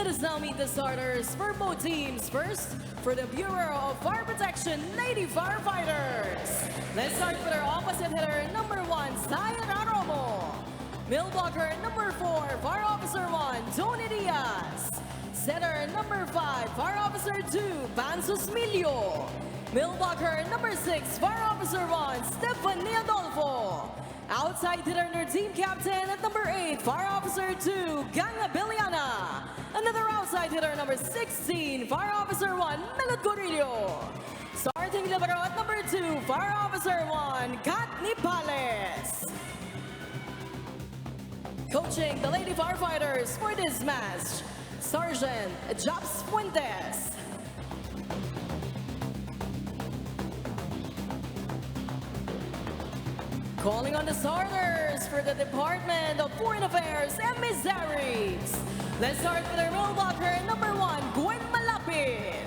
Let us now meet the starters for both teams. First, for the Bureau of Fire Protection, Lady Firefighters. Let's start with our opposite hitter, number 1, Sayra Romo. Mill blocker, number 4, Fire Officer 1, Tony Diaz. Setter, number 5, Fire Officer 2, Bansus Milio. Mill blocker, number 6, Fire Officer 1, Stephanie Adolfo. Outside hitter, their team captain at number 8, Fire Officer 2, Ganga Biliana. Another outside hitter, number 16, Fire Officer 1, Melod Gorillo. Starting libero at number 2, Fire Officer 1, Kat Nipales. Coaching the Lady Firefighters for this match, Sergeant Japs Fuentes. Calling on the starters for the Department of Foreign Affairs, Emissaries. Let's start with our middle blocker, number 1, Gwen Malapit.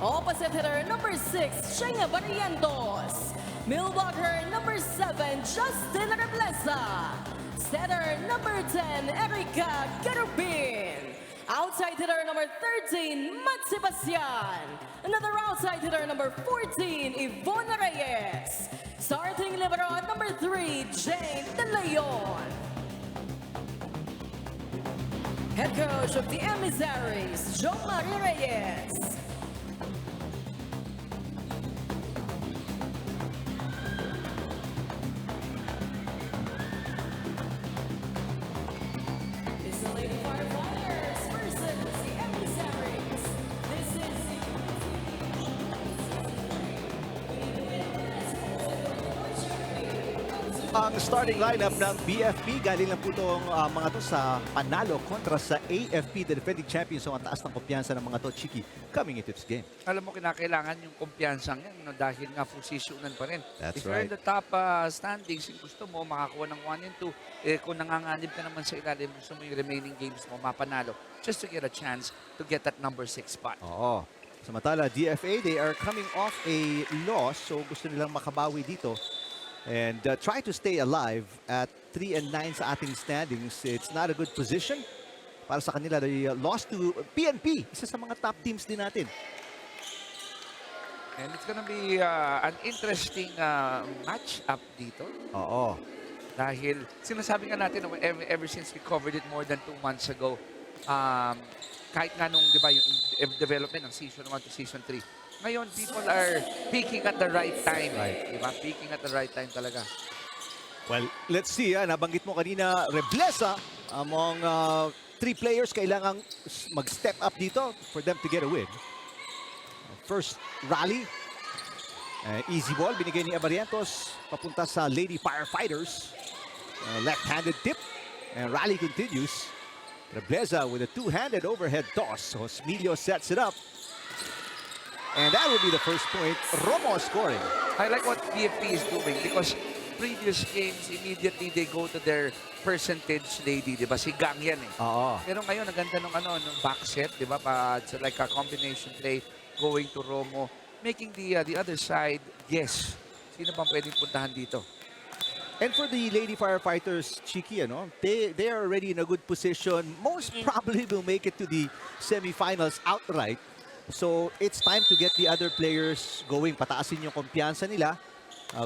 Opposite hitter, number 6, Shenya Barrientos. Middle blocker, number 7, Justin Reblesa. Setter, number 10, Erica Garubin. Outside hitter, number 13, Matt Sebastian. Another outside hitter, number 14, Yvonne Reyes. Starting libero at number 3, Jane De Leon. Head coach of the Emissaries, Jo Marie Reyes. It's the Lady Firefighters versus the Emissaries. This is the Ang starting lineup ng BFP, galing lang po itong mga to sa panalo kontra sa AFP, the defending champions. So ang taas ng kumpiyansa ng mga to, Chiki, coming into this game. Alam mo, kinakailangan yung kumpiyansang yan, no, dahil nga posisyonan pa rin. That's If you're in the top standings, gusto mo makakuha ng 1 and 2, kung nanganganib ka naman sa ilalim, gusto mo yung remaining games mo mapanalo just to get a chance to get that number 6 spot. Oo. Samantala, DFA, they are coming off a loss. So gusto nilang makabawi dito. And try to stay alive at 3 and 9 sa ating standings. It's not a good position para sa kanila. They lost to BMPI, isa sa mga top teams din natin. And it's gonna be an interesting match up dito. Oo. Dahil sinasabi nga natin, ever since we covered it more than 2 months ago, kahit nga nung, di ba, yung development ng Season 1 to Season 3, ngayon, people are peaking at the right time. Right. Diba? Peaking at the right time talaga. Well, let's see. Nabanggit mo kanina, Reblesa, among 3 players, kailangang mag-step up dito for them to get a win. First rally, easy ball, binigay ni Abarientos, papunta sa Lady Firefighters. Left-handed tip, and rally continues. Reblesa with a 2-handed overhead toss. So Smilio sets it up. And that would be the first point. Romo scoring. I like what BFP is doing because previous games, immediately they go to their percentage lady, di ba? Si Gang yan eh. Oo. Pero ngayon, ang ganda nung back set, di ba? It's like a combination play going to Romo, making the other side guess. Sino bang pwedeng puntahan dito? And for the Lady Firefighters, Chiki, they are already in a good position. Most probably will make it to the semifinals outright. So it's time to get the other players going. Pataasin yung kumpiyansa nila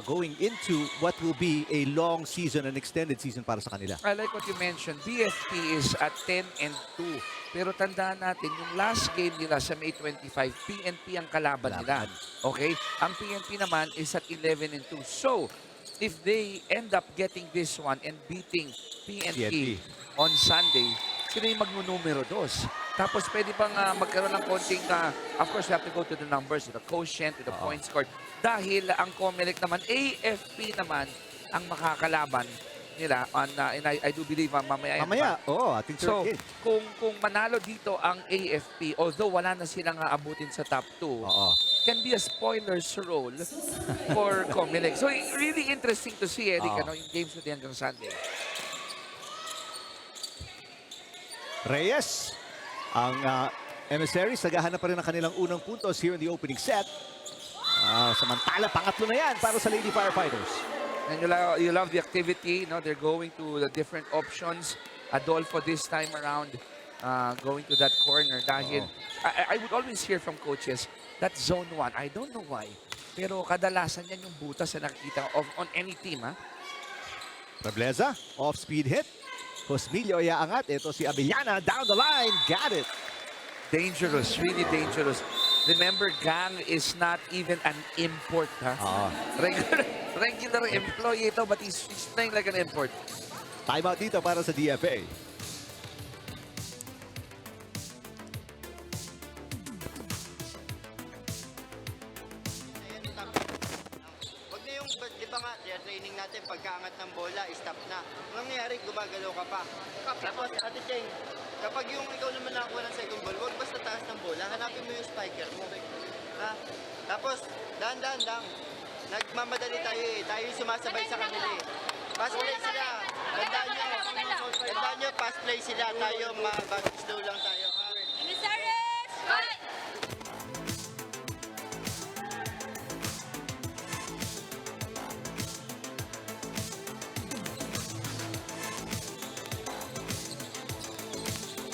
going into what will be a long season, an extended season para sa kanila. I like what you mentioned. BFP is at 10 and 2. Pero tandaan natin, yung last game nila sa May 25, PNP ang kalaban nila. Okay? Ang PNP naman is at 11 and 2. So, if they end up getting this one and beating PNP on Sunday, sila yung magnunumero 2. Tapos pwede pang magkaroon ng konting, of course, we have to go to the numbers, to the quotient, to the points scored. Dahil ang Comelec naman, AFP naman, ang makakalaban nila. And I do believe mamaya. Mamaya, I think so. Kung manalo dito ang AFP, although wala na silang aabutin sa top 2, can be a spoiler's role for Comelec. So really interesting to see, Eric, yung games na hanggang Sunday. Reyes, ang Emissaries, naghahanap pa rin ng kanilang unang puntos here in the opening set. Samantala, pangatlo na yan para sa Lady Firefighters. And you love the activity. They're going to the different options. Adolfo this time around going to that corner dahil I would always hear from coaches that zone 1, I don't know why, pero kadalasan yan yung butas na nakikita on any team. Rebleza, off-speed hit. Josmilio iaangat. Ito si Abellana, down the line, got it. Dangerous, really dangerous. Remember, Gang is not even an import, regular employee ito, but he's playing like an import. Timeout dito para sa DFA. Wag na yung, di ba nga, training natin, pagkaangat ng bola, stop na. Ang nangyayari, gumagalaw ka pa. Tapos, Ate Cheng, kapag yung ikaw naman nakakuha ng second ball, wag basta taas ng bola, hanapin mo yung spiker mo. Ha? Tapos, dahan-dahan lang. Nagmamadali tayo eh. Tayo yung sumasabay sa kanila eh. Pass play sila. Tandaan nyo, pass play sila. Tayo, slow lang tayo. Emissaries! Fight!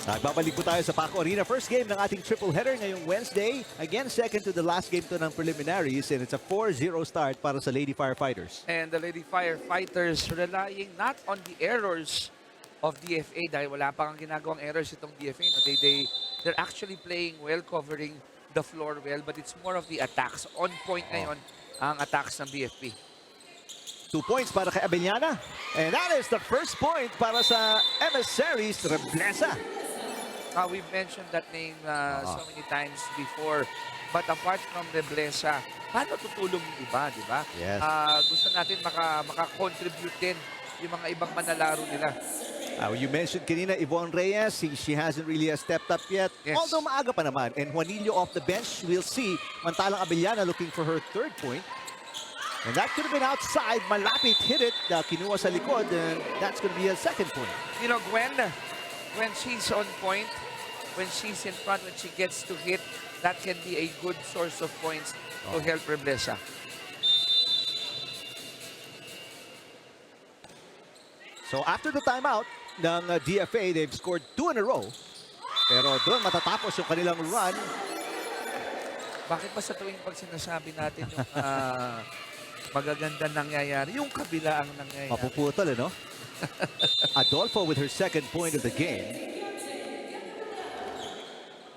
Nagbabalik po tayo sa Paco Arena. First game ng ating triple header ngayong Wednesday. Again, second to the last game to ng preliminaries, and it's a 4-0 start para sa Lady Firefighters. And the Lady Firefighters relying not on the errors of DFA dahil wala pa kang ginagawang errors itong DFA. No? They're actually playing well, covering the floor well, but it's more of the attacks. On point ngayon ang attacks ng BFP. 2 points para kay Abellana. And that is the first point para sa Emissaries, Rebleza. We've mentioned that name so many times before. But apart from Rebleza, paano tutulong yung iba, di ba? Yes. Gusto natin maka-contribute din yung mga ibang manlalaro nila. You mentioned kanina Yvonne Reyes. She hasn't really stepped up yet. Yes. Although maaga pa naman. And Juanillo off the bench, we'll see. Mantalang Abellana looking for her third point. And that could have been outside. Malapit hit it. Kinuha sa likod. And that's going to be a second point. You know, Gwen, when she's on point, when she's in front, when she gets to hit, that can be a good source of points to help Rebleza. So after the timeout ng DFA, they've scored 2 in a row. Pero doon matatapos yung kanilang run. Bakit ba sa tuwing pag sinasabi natin yung magaganda nangyayari, yung kabila ang nangyayari? Mapuputol, no? Adolfo with her second point of the game.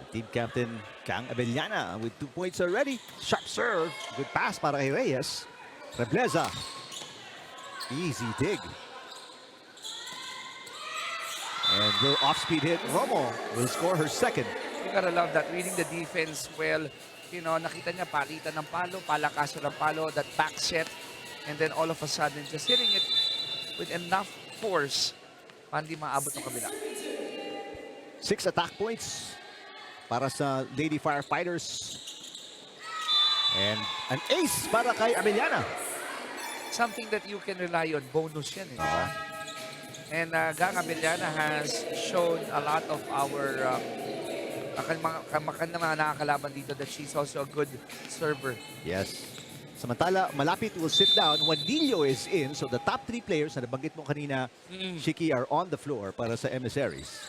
Team captain Kang Abellana with 2 points already. Sharp serve. Good pass para kay Reyes. Rebleza. Easy dig. And little off-speed hit. Romo will score her second. You gotta love that. Reading the defense well. You know, nakita niya palitan ng palo, palakaso ng palo, that back set. And then all of a sudden, just hitting it with enough force para hindi maabot ng kabila. 6 attack points para sa Lady Firefighters. And an ace para kay Abellana. Something that you can rely on. Bonus yan, eh. And Gang Abellana has shown a lot of our mga nakakalaban dito that she's also a good server. Yes. Samantala, malapit will sit down. Juanillo is in. So the top 3 players na nabanggit mo kanina, Shiki, are on the floor para sa Emissaries.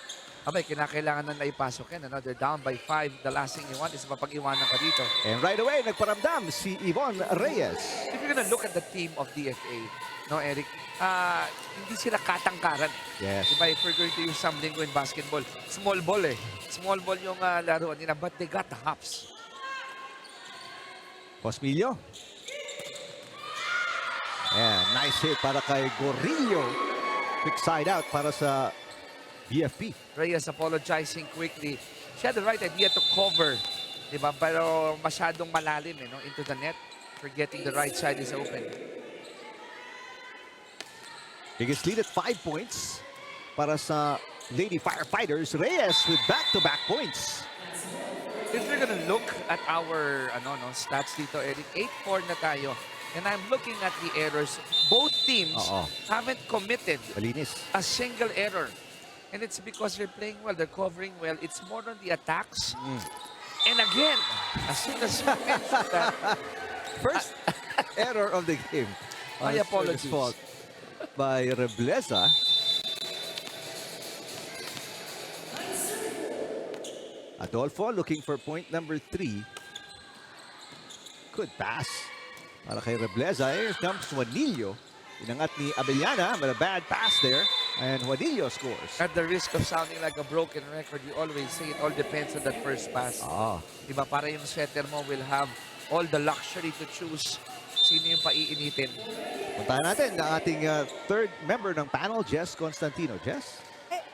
Abay, kinakailangan na naipasok yan. They're down by 5. The last thing you want is mapag-iwanan ka dito. And right away, nagparamdam si Yvonne Reyes. If you're gonna look at the team of DFA, no, Eric, hindi sila katangkaran. Yes. Diba, if we're going to use something in basketball, small ball eh. Small ball yung laruan nila, but they got the hops. Josmilio. Yeah, nice hit para kay Gorillo. Quick side out para sa BFP. Reyes apologizing quickly. She had the right idea to cover, diba? Pero masyadong malalim no? Into the net. Forgetting the right side is open. Biggest lead at 5 points para sa Lady Firefighters. Reyes with back-to-back points. If we're gonna look at our stats dito, Eric, 8-4 na tayo. And I'm looking at the errors. Both teams haven't committed Malinis. a single error. And it's because they're playing well, they're covering well. It's more on the attacks. And again, as soon as you mentioned that, First error of the game. My apologies. Fault by Rebleza. Adolfo looking for point number 3. Good pass. Para kay Rebleza. Here comes Juanillo. Inangat ni Abellana, but a bad pass there. And Juanillo scores. At the risk of sounding like a broken record, you always say it all depends on that first pass. Diba, para yung setter mo will have all the luxury to choose sino yung paiinitin. Puntahan natin ang ating third member ng panel, Jess Constantino. Jess?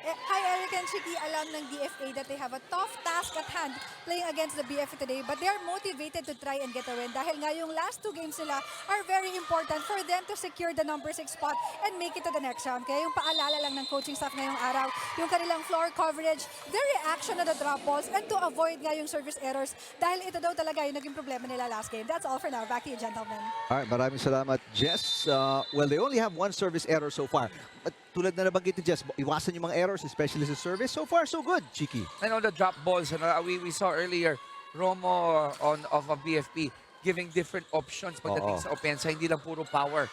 Hi, Eric and Chiki. Alam ng DFA that they have a tough task at hand playing against the BFP today, but they are motivated to try and get a win dahil nga yung last 2 games nila are very important for them to secure the number 6 spot and make it to the next round. Kaya yung paalala lang ng coaching staff ngayong araw, yung kanilang floor coverage, their reaction to the drop balls, and to avoid nga yung service errors dahil ito daw talaga yung naging problema nila last game. That's all for now. Back to you, gentlemen. All right, maraming salamat, Jess. Well, they only have 1 service error so far. But tulad na nabanggit ni Jess, iwasan yung mga errors, especially sa service. So far, so good, Chiki. I know the drop balls, we saw earlier, Romo of a BFP giving different options pagdating sa opensa, hindi lang puro power.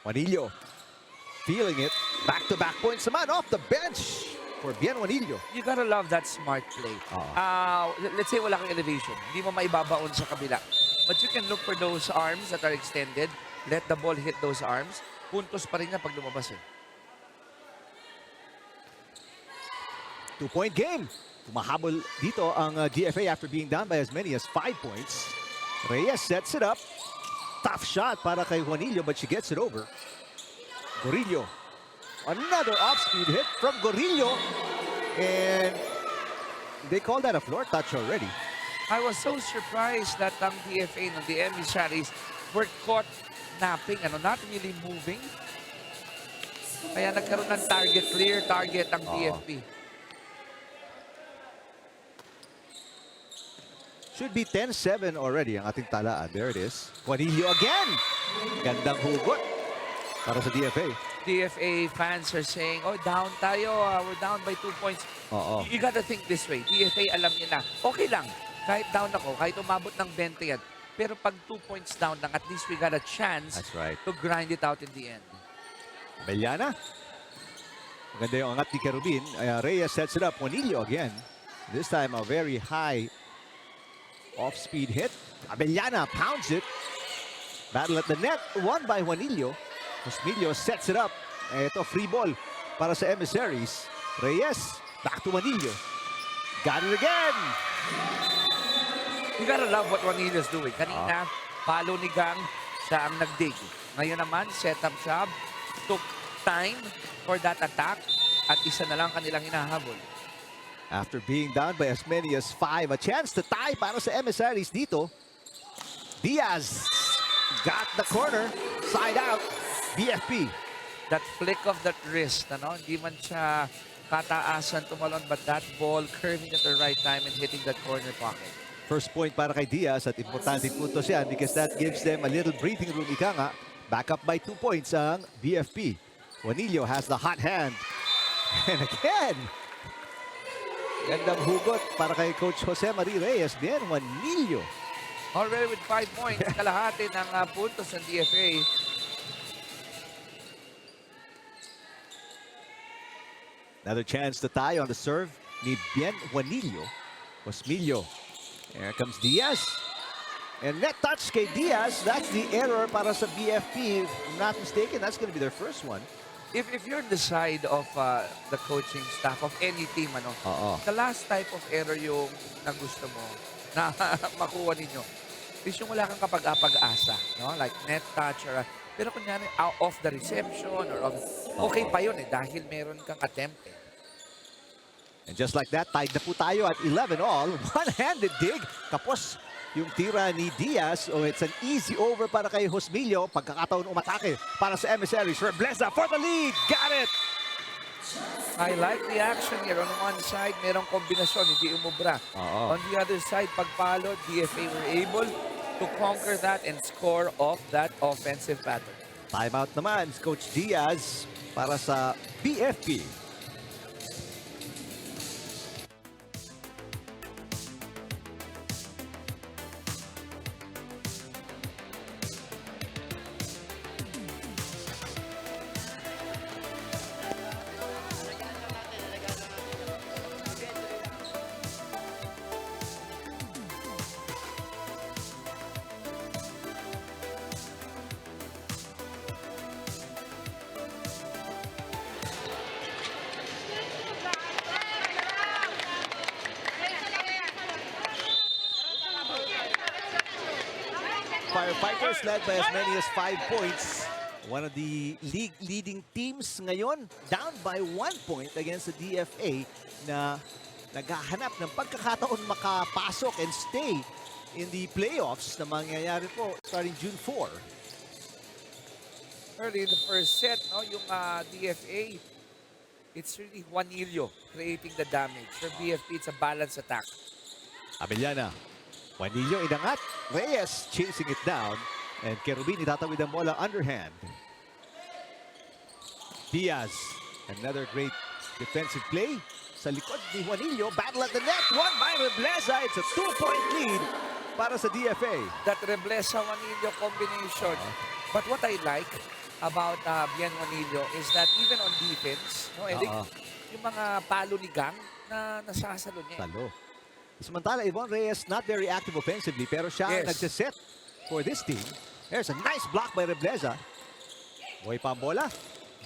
Juanillo feeling it. Back-to-back points naman off the bench for Bien Juanillo. You gotta love that smart play. Let's say wala kang elevation, hindi mo maibabaon sa kabila. But you can look for those arms that are extended, let the ball hit those arms, puntos pa rin na pag lumabas eh. 2-point game. Tumahabol dito ang DFA after being down by as many as 5 points. Reyes sets it up. Tough shot para kay Juanillo, but she gets it over. Gorillo. Another off-speed hit from Gorillo. And they call that a floor touch already. I was so surprised that ang DFA, the Emissaries, were caught napping, not really moving. Kaya nagkaroon ng clear target ang DFP. Should be 10-7 already ang ating talaan. There it is. Juanillo again. Gandang hugot para sa DFA. DFA fans are saying, oh, down tayo. We're down by 2 points. You gotta think this way. DFA alam niya na, okay lang. Kahit down ako, kahit umabot ng 20 yan. Pero pag 2 points down lang, at least we got a chance to grind it out in the end. Bellana. Maganda yung angat ni Kerubin. Reyes sets it up. Juanillo again. This time a very high off-speed hit. Abellana pounds it. Battle at the net. Won by Juanillo. Josmillo sets it up. Ito, free ball para sa Emissaries. Reyes. Back to Juanillo. Got it again. You gotta love what Juanillo's doing. Kanina, palo ni Gang, siya ang nagdig. Ngayon naman, set-up job. Took time for that attack. At isa na lang kanilang hinahabol. After being down by as many as 5, a chance to tie para sa Emissaries dito. Diaz got the corner, side out, BFP. That flick of that wrist, hindi man siya kataasan tumalon, but that ball curving at the right time and hitting that corner pocket. First point para kay Diaz at importante puntos yan because that gives them a little breathing room, ika nga. Back up by 2 points ang BFP. Juanillo has the hot hand. And again, gandang hugot para kay Coach Jose Marie Reyes. Bien Juanillo. Already with 5 points, kalahati ng puntos ng DFA. Another chance to tie on the serve ni Bien Juanillo. Josmillo. Here comes Diaz. And net touch kay Diaz. That's the error para sa BFP. If I'm not mistaken, that's going to be their first one. If you're on the side of the coaching staff of any team, the last type of error yung nagusto mo na makuha ninyo is yung wala kang kapag-asa, like net touch or pero kunyari off the reception or okay pa yun dahil meron kang attempt. And just like that, tied na po tayo at 11 all. One-handed dig. Kapos yung tira ni Diaz. It's an easy over para kay Josmillo. Pagkakataon umatake para sa Emissaries. Rebleza for the lead. Got it! I like the action here. On one side, merong kombinasyon, hindi umubra. On the other side, pagpalo, DFA were able to conquer that and score off that offensive pattern. Timeout naman, Coach Diaz para sa BFP. Firefighters led by as many as 5 points. One of the league leading teams ngayon, down by 1 point against the DFA na naghahanap ng pagkakataon makapasok and stay in the playoffs na mangyayari po starting June 4. Early in the first set, no, yung DFA, it's really Juanillo creating the damage. For BFP, it's a balanced attack. Abellana, Juanillo inangat, Reyes chasing it down, and Kerubin itatawid ang bola underhand. Diaz, another great defensive play. Sa likod ni Juanillo, battle at the net, won by Rebleza. It's a 2-point lead para sa DFA. That Rebleza-Juanillo combination. But what I like about Bien Juanillo is that even on defense, no, Eric, yung mga palo ni Gang na nasasalo niya. Talo. Samantala, Yvonne Reyes not very active offensively, pero siya ang nagsiset for this team. There's a nice block by Rebleza. Buhay pa ang bola.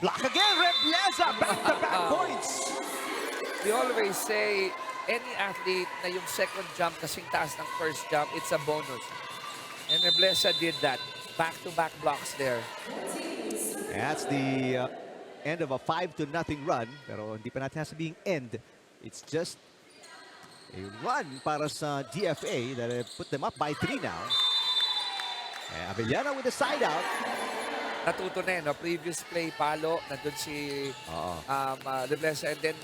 Block again, Rebleza! Back-to-back points! We always say, any athlete na yung second jump kasing taas ng first jump, it's a bonus. And Rebleza did that. Back-to-back blocks there. That's the end of a 5-0 run. Pero hindi pa natin sabihing end. It's just a run para sa DFA that put them up by 3 now. Abellana with the side out. Natuto na no? Previous play, palo, nandun si Rebleza. And then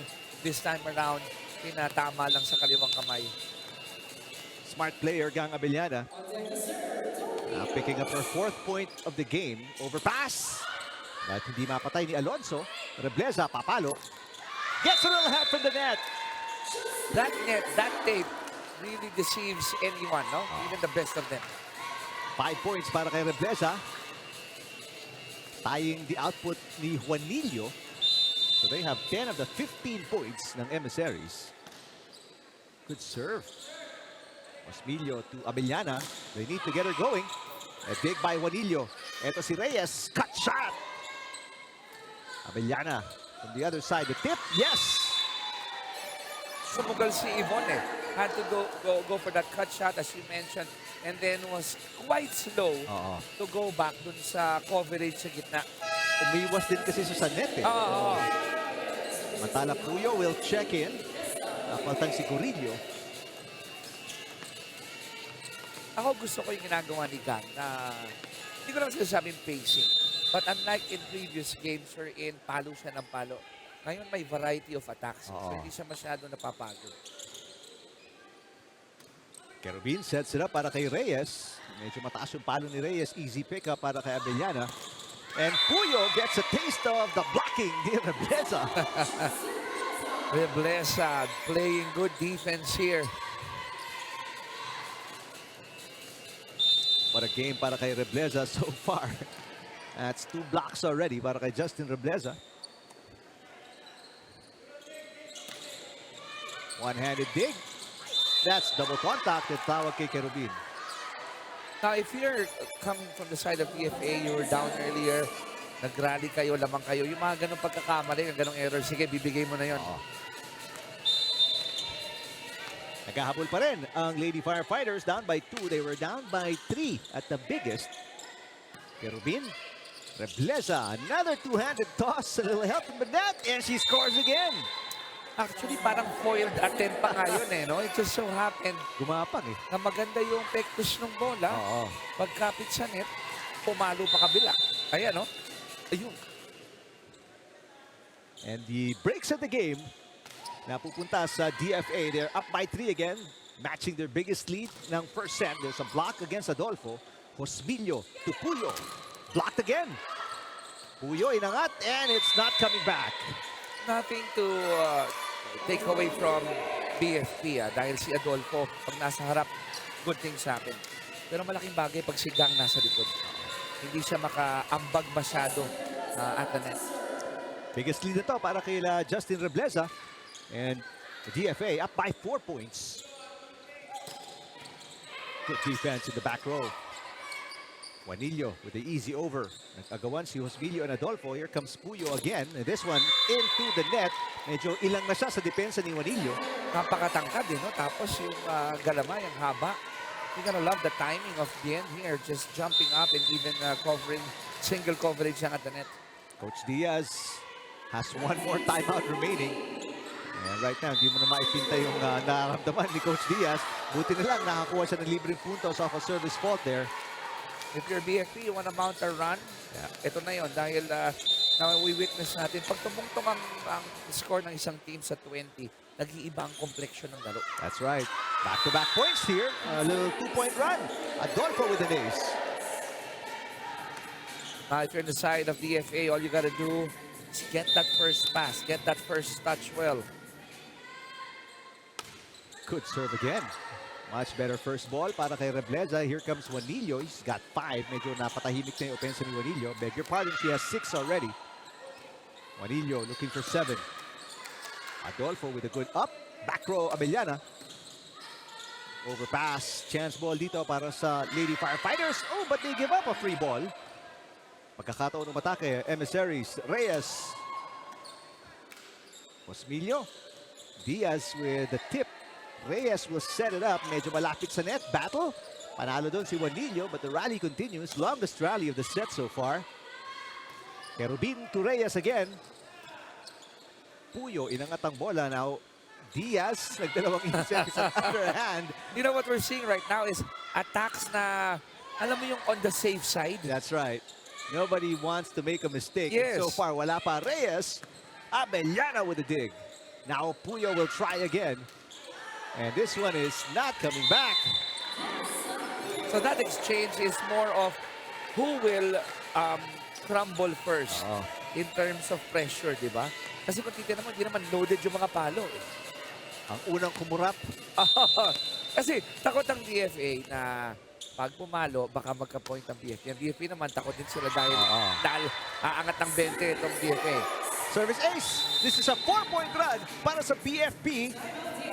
this time around, pinatama lang sa kaliwang kamay. Smart player, Gang Abellana. Picking up her 4th point of the game. Overpass. But hindi mapatay ni Alonso. Rebleza, papalo. Gets a little help from the net. That net, that tape really deceives anyone, no? Even the best of them. 5 points para kay Rebleza. Tying the output ni Juanillo. So they have 10 of the 15 points ng Emissaries. Good serve. Osmilio to Abellana. They need to get her going. A big by Juanillo. Ito si Reyes. Cut shot. Abellana from the other side. The tip. Yes. Sumugal si Yvonne had to go for that cut shot as you mentioned, and then was quite slow to go back dun sa coverage sa gitna. Umiwas din kasi sa net eh. Mantala Puyo will check in. Napaltang si Corillo. Ako gusto ko yung ginagawa ni Gang na hindi ko naman sinasabing pacing. But unlike in previous games wherein palo siya ng palo, ngayon may variety of attacks. So hindi siya masyado napapagod. Kerubin sets it up para kay Reyes. Medyo mataas yung palo ni Reyes. Easy pick up para kay Abellana. And Puyo gets a taste of the blocking ni Rebleza. Rebleza playing good defense here. What a game para kay Rebleza so far. That's 2 blocks already para kay Justin Rebleza. One-handed dig. That's double contact at tawag kay Kerubin. Now, if you're coming from the side of DFA, you were down earlier, nag-rally kayo, lamang kayo, yung mga ganong pagkakamali, yung ganong error, sige, bibigay mo na yun. Naghahabol pa rin ang Lady Firefighters, down by 2. They were down by 3 at the biggest. Kerubin, Rebleza, another two-handed toss, a little help from the net, and she scores again. Actually, parang foiled attempt pa nga yun eh, no? It just so happened Gumapang eh. na maganda yung pektus ng bola. Pagkapit sa net, pumalo pa kabila. Ayan, no? Ayun. And the breaks of the game, napupunta sa DFA. They're up by 3 again, matching their biggest lead ng first set. There's a block against Adolfo. Osmilio to Puyo. Blocked again. Puyo inangat, and it's not coming back. Nothing to take away from BFP dahil si Adolfo, pag nasa harap, good things happen. Pero malaking bagay pag si Gang nasa likod. Hindi siya makaambag masyado at the net. Biggest lead ito para kay Justin Rebleza. And the DFA up by 4 points. Good defense in the back row. Juanillo with the easy over. Nag-agawan si Osmilio and Adolfo. Here comes Puyo again. And this one into the net. Medyo ilang na siya sa depensa ni Juanillo. Napakatangkad eh, no? Tapos yung galamay, ang haba. You're gonna love the timing of Bien here, just jumping up and even covering, single coverage lang at the net. Coach Diaz has one more timeout remaining. And right now, hindi mo na maipinta yung nararamdaman ni Coach Diaz. Buti na lang, nakakuha siya ng libreng puntos off a service fault there. If you're BFP, you wanna mount a run, ito na yon dahil we-witness natin, pag tumungtong ang score ng isang team sa 20, nag-iiba ang complexion ng laro. That's right. Back-to-back points here. A little two-point run. Adolfo with an ace. If you're on the side of DFA, all you gotta do is get that first pass, get that first touch well. Good serve again. Much better first ball para kay Rebleza. Here comes Juanillo. He's got 5. Medyo napatahimik na yung offense ni Juanillo. Beg your pardon, she has 6 already. Juanillo looking for 7. Adolfo with a good up. Back row, Abellana. Overpass. Chance ball dito para sa Lady Firefighters. Oh, but they give up a free ball. Pagkakataon ng matake, Emissaries, Reyes. Osmilio. Diaz with the tip. Reyes will set it up. Medyo malapit sa net. Battle. Panalo doon si Juanillo, but the rally continues. Longest rally of the set so far. Kerubin to Reyes again. Puyo, inangat ang bola. Now, Diaz, nagdalawang intercept sa underhand. You know what we're seeing right now is attacks na, alam mo yung on the safe side? That's right. Nobody wants to make a mistake. Yes. And so far, wala pa. Reyes. Abellana with a dig. Now, Puyo will try again. And this one is not coming back. So that exchange is more of who will crumble first in terms of pressure, di ba? Kasi kung titignan mo, hindi naman loaded yung mga palo. Ang unang kumurap. Kasi takot ang DFA na pag pumalo, baka magka-point ang BFP. Ang BFP naman, takot din sila dahil aangat ng 20 itong DFA. Service ace. This is a 4-point run para sa BFP.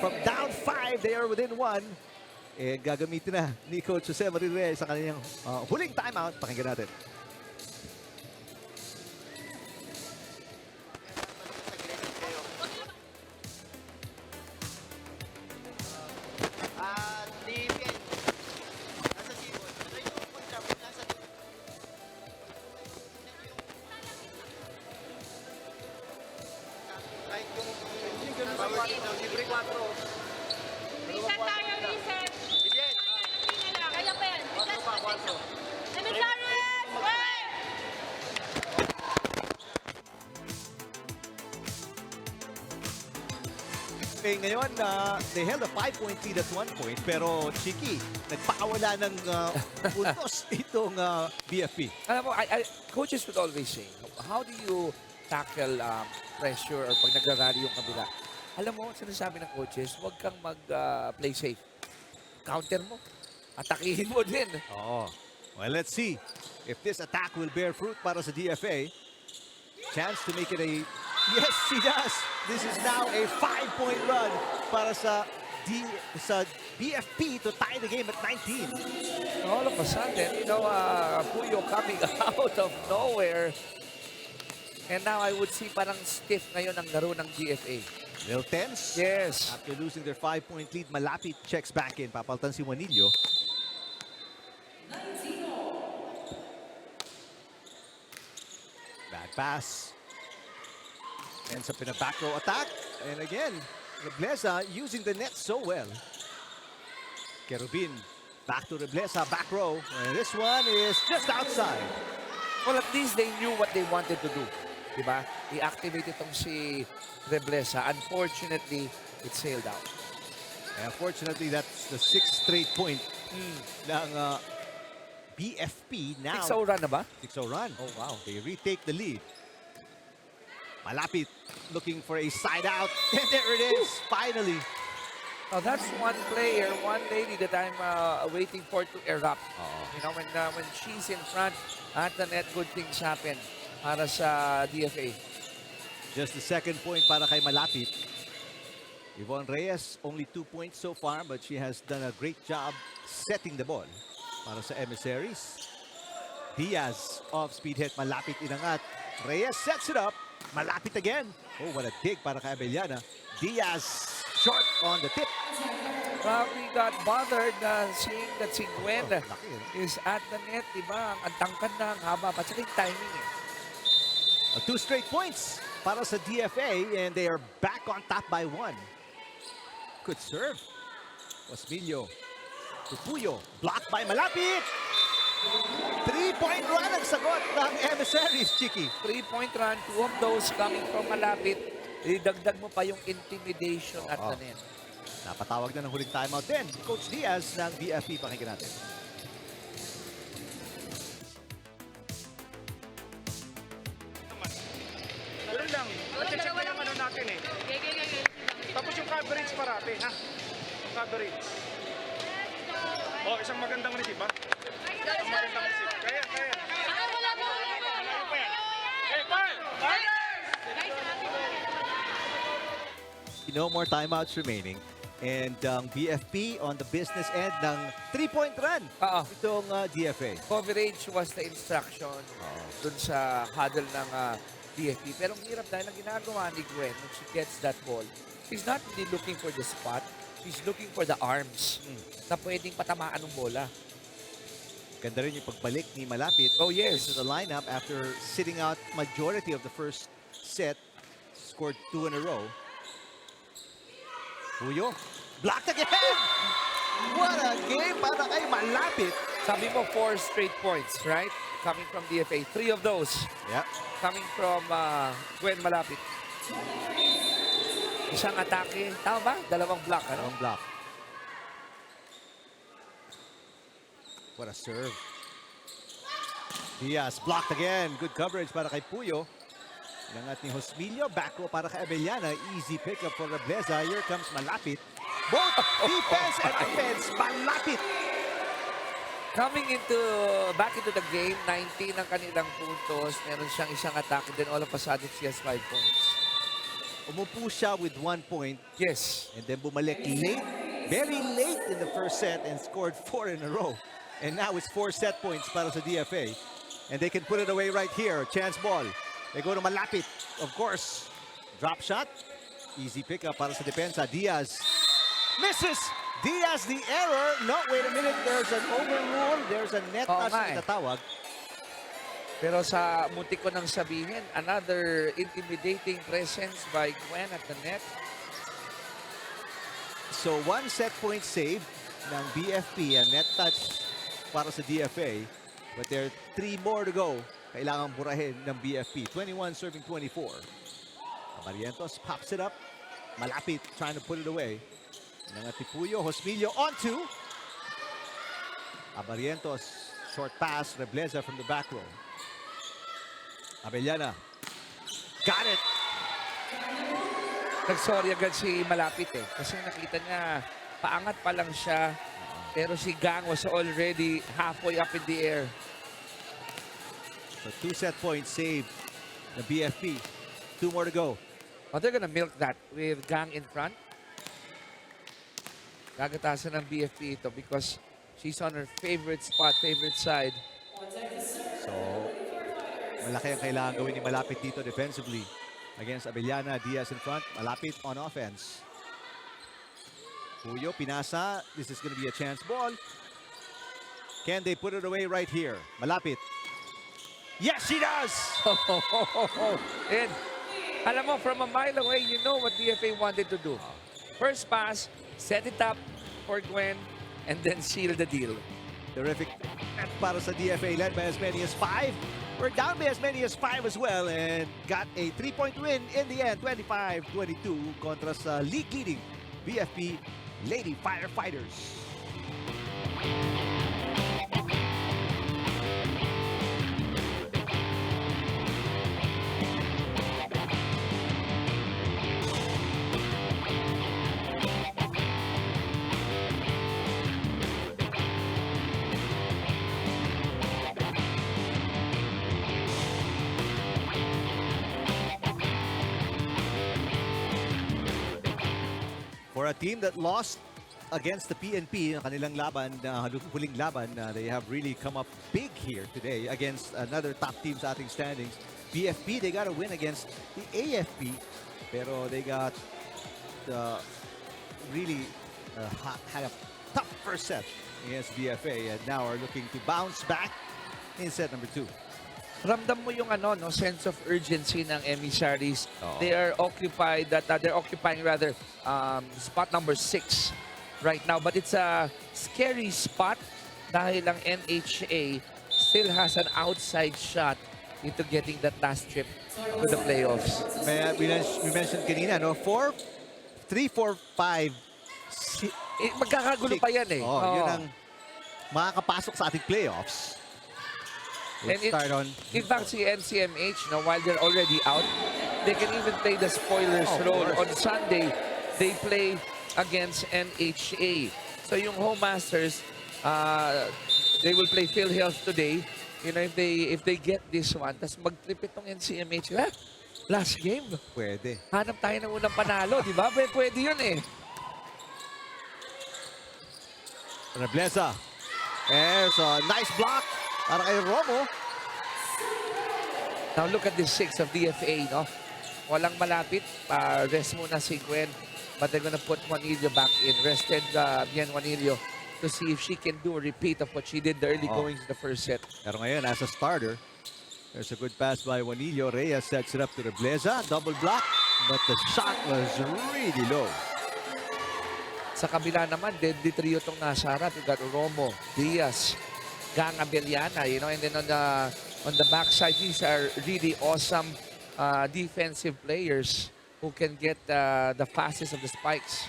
From down 5, they are within 1. Eh, gagamitin na ni Coach Jose Marie sa kanyang huling timeout. Pakinggan natin. Reset tayo, reset. Kaya pa yan. Emissaries! Wait! Okay, ngayon, they held a 5-point lead at one point. Pero, Chiki, nagpakawala ng puntos itong BFP. Alam mo, coaches would always say, how do you tackle pressure or pag nagrarally yung kabila? Alam mo, sinasabi ng coaches, huwag kang mag-play safe. Counter mo. Atakihin mo din. Oh, well, let's see if this attack will bear fruit para sa DFA. Chance to make it a... Yes, she does. This is now a 5-point run para sa BFP to tie the game at 19. All of a sudden, you know, Puyo coming out of nowhere. And now I would see parang stiff ngayon ang laro ng DFA. Little tense. Yes. After losing their 5-point lead, Malapit checks back in. Papaltan si Juanillo. Bad pass. Ends up in a back row attack. And again, Rebleza using the net so well. Kerubin back to Rebleza, back row. And this one is just outside. Well, at least they knew what they wanted to do. Diba? I-activate itong si Rebleza. Unfortunately, it sailed out. And unfortunately, that's the 6th straight point ng BFP now. 6-0 run na ba? 6-0 run. Oh, wow. They retake the lead. Malapit looking for a side out. And there it is, finally. Now, that's one player, one lady that I'm waiting for to erupt. You know, when she's in front at the net, good things happen para sa DFA. Just the second point para kay Malapit. Yvonne Reyes, only 2 points so far, but she has done a great job setting the ball para sa Emissaries. Diaz off speed hit, Malapit inangat. Reyes sets it up. Malapit again. Oh, what a dig para kay Abellana. Diaz short on the tip. probably got bothered seeing that si Gwen laki, is at the net, di ba? Ang tangkad na, ang haba pa. Tsaka yung timing eh. 2 straight points para sa DFA, and they are back on top by 1. Good serve. Osmilio to Puyo. Blocked by Malapit. 3-point run ang sagot ng Emissaries, Chiki. 3-point run, 2 of those coming from malapit. Idagdag mo pa yung intimidation at the net. Napatawag na ng huling timeout din. Coach Diaz ng BFP. Pakinggan natin. Ganun lang. Check mo yung ano natin eh. Tapos yung coverage parati, ha? Yung coverage. Oh, isang magandang receive, ha? Isang magandang receive. Kaya. Hey, No more timeouts remaining. And BFP on the business end ng 3-point run. Itong DFA. Coverage was the instruction dun sa huddle ng BFP. Pero ang hirap dahil ang ginagawa ni Gwen when she gets that ball, she's not really looking for the spot. She's looking for the arms na pwedeng patamaan ng bola. Ganda rin yung pagbalik ni Malapit. Oh, yes. To the lineup after sitting out majority of the first set. Scored 2 in a row. Puyo. Blocked again! What a game para kay Malapit. Sabi mo, 4 straight points, right? Coming from DFA. 3 of those Yep. coming from Gwen Malapit. Isang atake. Tama ba? Dalawang block, ano? Dalawang block. What a serve. Diaz blocked again. Good coverage para kay Puyo. Inangat ni Hosmilio. Back row para kay Abellana. Easy pickup for Rebleza. Here comes Malapit. Both defense and offense. Malapit. Coming back into the game, 19 ang kanilang puntos. Meron siyang isang atake. Then all of a sudden, she has 5 points. Umupo siya with 1 point. Yes. And then bumalik late. Very late in the first set and scored 4 in a row. And now it's 4 set points para sa DFA. And they can put it away right here. Chance ball. They go to Malapit. Of course. Drop shot. Easy pickup para sa depensa. Diaz. Misses! Diaz the error. No, wait a minute. There's an overrule. There's a net touch na itatawag. Pero sa muntik ko nang sabihin, another intimidating presence by Gwen at the net. So 1 set point save ng BFP. A net touch para sa DFA. But there are 3 more to go. Kailangan burahin ng BFP. 21 serving 24. Barrientos pops it up. Malapit trying to put it away. Nangat ni Puyo. Hosmilio on 2. Barrientos. Short pass. Rebleza from the back row. Abellana. Got it. Nagsorry agad si Malapit eh. Kasi nakita niya, paangat pa lang siya. Pero si Gang was already halfway up in the air. So 2 set points saved the BFP. 2 more to go. But they're gonna milk that with Gang in front. Gagatasan ng BFP ito because she's on her favorite spot, favorite side. So malaki ang kailangan gawin ni Malapit dito defensively. Against Abellana, Diaz in front. Malapit on offense. Puyo, pinasa. This is going to be a chance ball. Can they put it away right here? Malapit. Yes, she does! And alam mo, from a mile away, you know what DFA wanted to do. First pass, set it up for Gwen, and then seal the deal. Terrific para sa DFA, led by as many as 5. We're down by as many as 5 as well and got a 3-point win in the end, 25-22 kontra sa league-leading BFP Lady Firefighters. For a team that lost against the PNP, ang kanilang laban, huling laban, they have really come up big here today against another top team sa ating standings. BFP, they got a win against the AFP, pero they got really had a tough first set against DFA and now are looking to bounce back in set number 2. Ramdam mo yung sense of urgency ng Emissaries. Oo. They are occupied, they're occupying rather spot number 6 right now. But it's a scary spot dahil ang NHA still has an outside shot into getting that last trip to the playoffs. We mentioned kanina, no? 4, 3, 4, 5, Magkakagulo pa yan eh. Yun ang makakapasok sa ating playoffs. And in fact, si NCMH, while they're already out, they can even play the spoilers role. On Sunday, they play against NHA. So yung home masters, they will play PhilHealth today. If they get this one, tas mag-trip itong NCMH. Last game. Pwede. Hanap tayo ng unang panalo, di ba? Pwede yun eh. Reblesa. There's a nice block para kay Romo. Now look at this 6 of DFA, no? Walang malapit. Rest muna si Gwen. But they're gonna put Juanillo back in. Rested Bien Juanillo to see if she can do a repeat of what she did the early goings in the first set. Pero ngayon, as a starter, there's a good pass by Juanillo. Reyes sets it up to Reblesa. Double block. But the shot was really low. Sa kabila naman, deadly trio tong nasa harap. You got Romo, Diaz, Gang Abellana, and then on the backside, these are really awesome defensive players who can get the fastest of the spikes.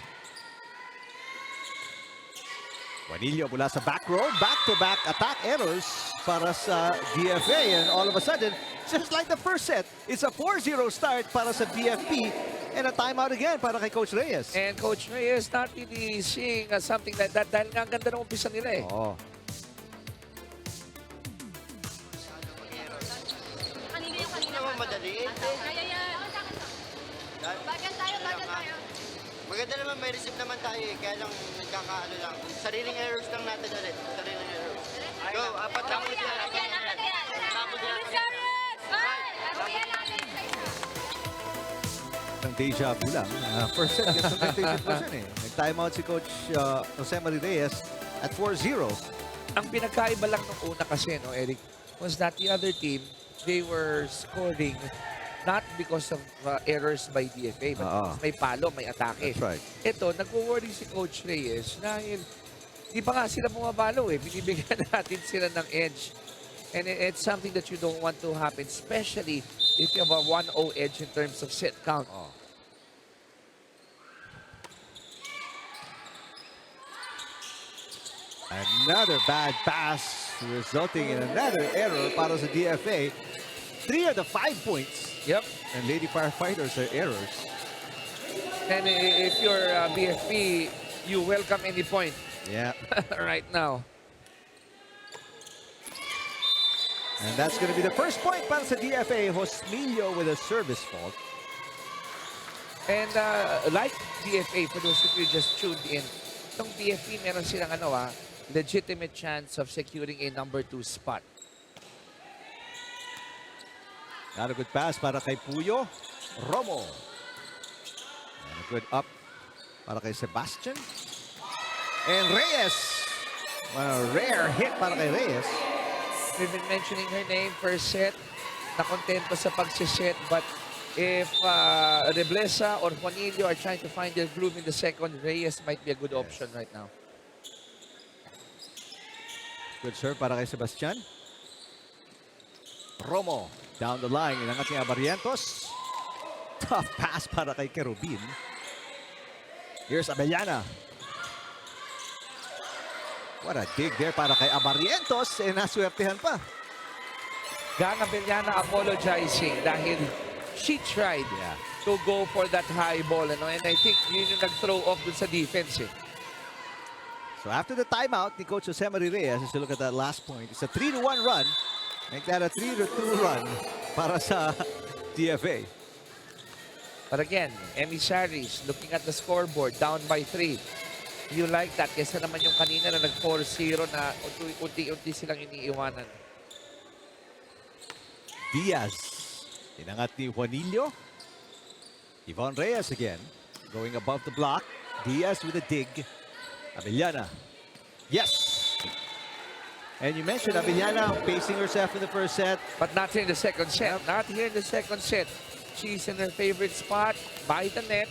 Juanillo mula sa back row. Back-to-back attack errors para sa DFA. And all of a sudden, just like the first set, it's a 4-0 start para sa BFP. And a timeout again para kay Coach Reyes. And Coach Reyes not really seeing something like that dahil nga ang ganda ng umpisa nila eh. Oo. Hindi naman madali. Kaya yan. Bagan tayo. Maganda naman, may receive naman tayo eh. Kaya lang nagkakaano lang. Sariling errors lang natin ulit. Sariling errors. Go, apat lang ulit yan. Ang deja vu lang. First set, yung sitwasyon eh. Nag-timeout si Coach Jose Marie Reyes at 4-0. Ang pinagkaiba lang nung una kasi, Eric, was that the other team, they were scoring not because of errors by DFA, but because may palo, may atake. That's right. Ito, nagwo-worry si Coach Reyes dahil di pa nga sila bumabalo eh. Binibigyan natin sila ng edge. And it's something that you don't want to happen, especially if you have a 1-0 edge in terms of set count. Another bad pass resulting in another error para sa DFA. 3 of the 5 points. Yep. And Lady Firefighters are errors. And if you're BFP, you welcome any point. Yeah. Right now. And that's going to be the first point para sa DFA. Hosmillo with a service fault. And like DFA, for those of you just tuned in, itong DFP meron silang legitimate chance of securing a number 2 spot. Not a good pass para kay Puyo. Romo. And a good up para kay Sebastian. And Reyes. A rare hit para kay Reyes. We've been mentioning her name first set. Nakontento sa pagsiset. But if Reblesa or Juanillo are trying to find their groove in the second, Reyes might be a good option right now. Good serve para kay Sebastian. Romo. Down the line. Inangat niya Barrientos. Tough pass para kay Kerubin. Here's Abellana. What a dig there para kay Abarrientos. Eh, naswertehan pa. Gang Abellana apologizing dahil she tried to go for that high ball. And I think yun yung nag-throw off dun sa defense eh. So after the timeout ni Coach Jose Marie Reyes, as you look at that last point, it's a 3-1 run. Make that a 3-2 run para sa DFA. But again, Emissaries looking at the scoreboard, down by 3. You like that? Kesa naman yung kanina na nag-4-0 na unti-unti silang iniiwanan. Diaz. Inangat ni Juanillo. Yvonne Reyes again. Going above the block. Diaz with a dig. Abellana. Yes! And you mentioned Abellana pacing herself in the first set. But not here in the second set. Not here in the second set. She's in her favorite spot, by the net.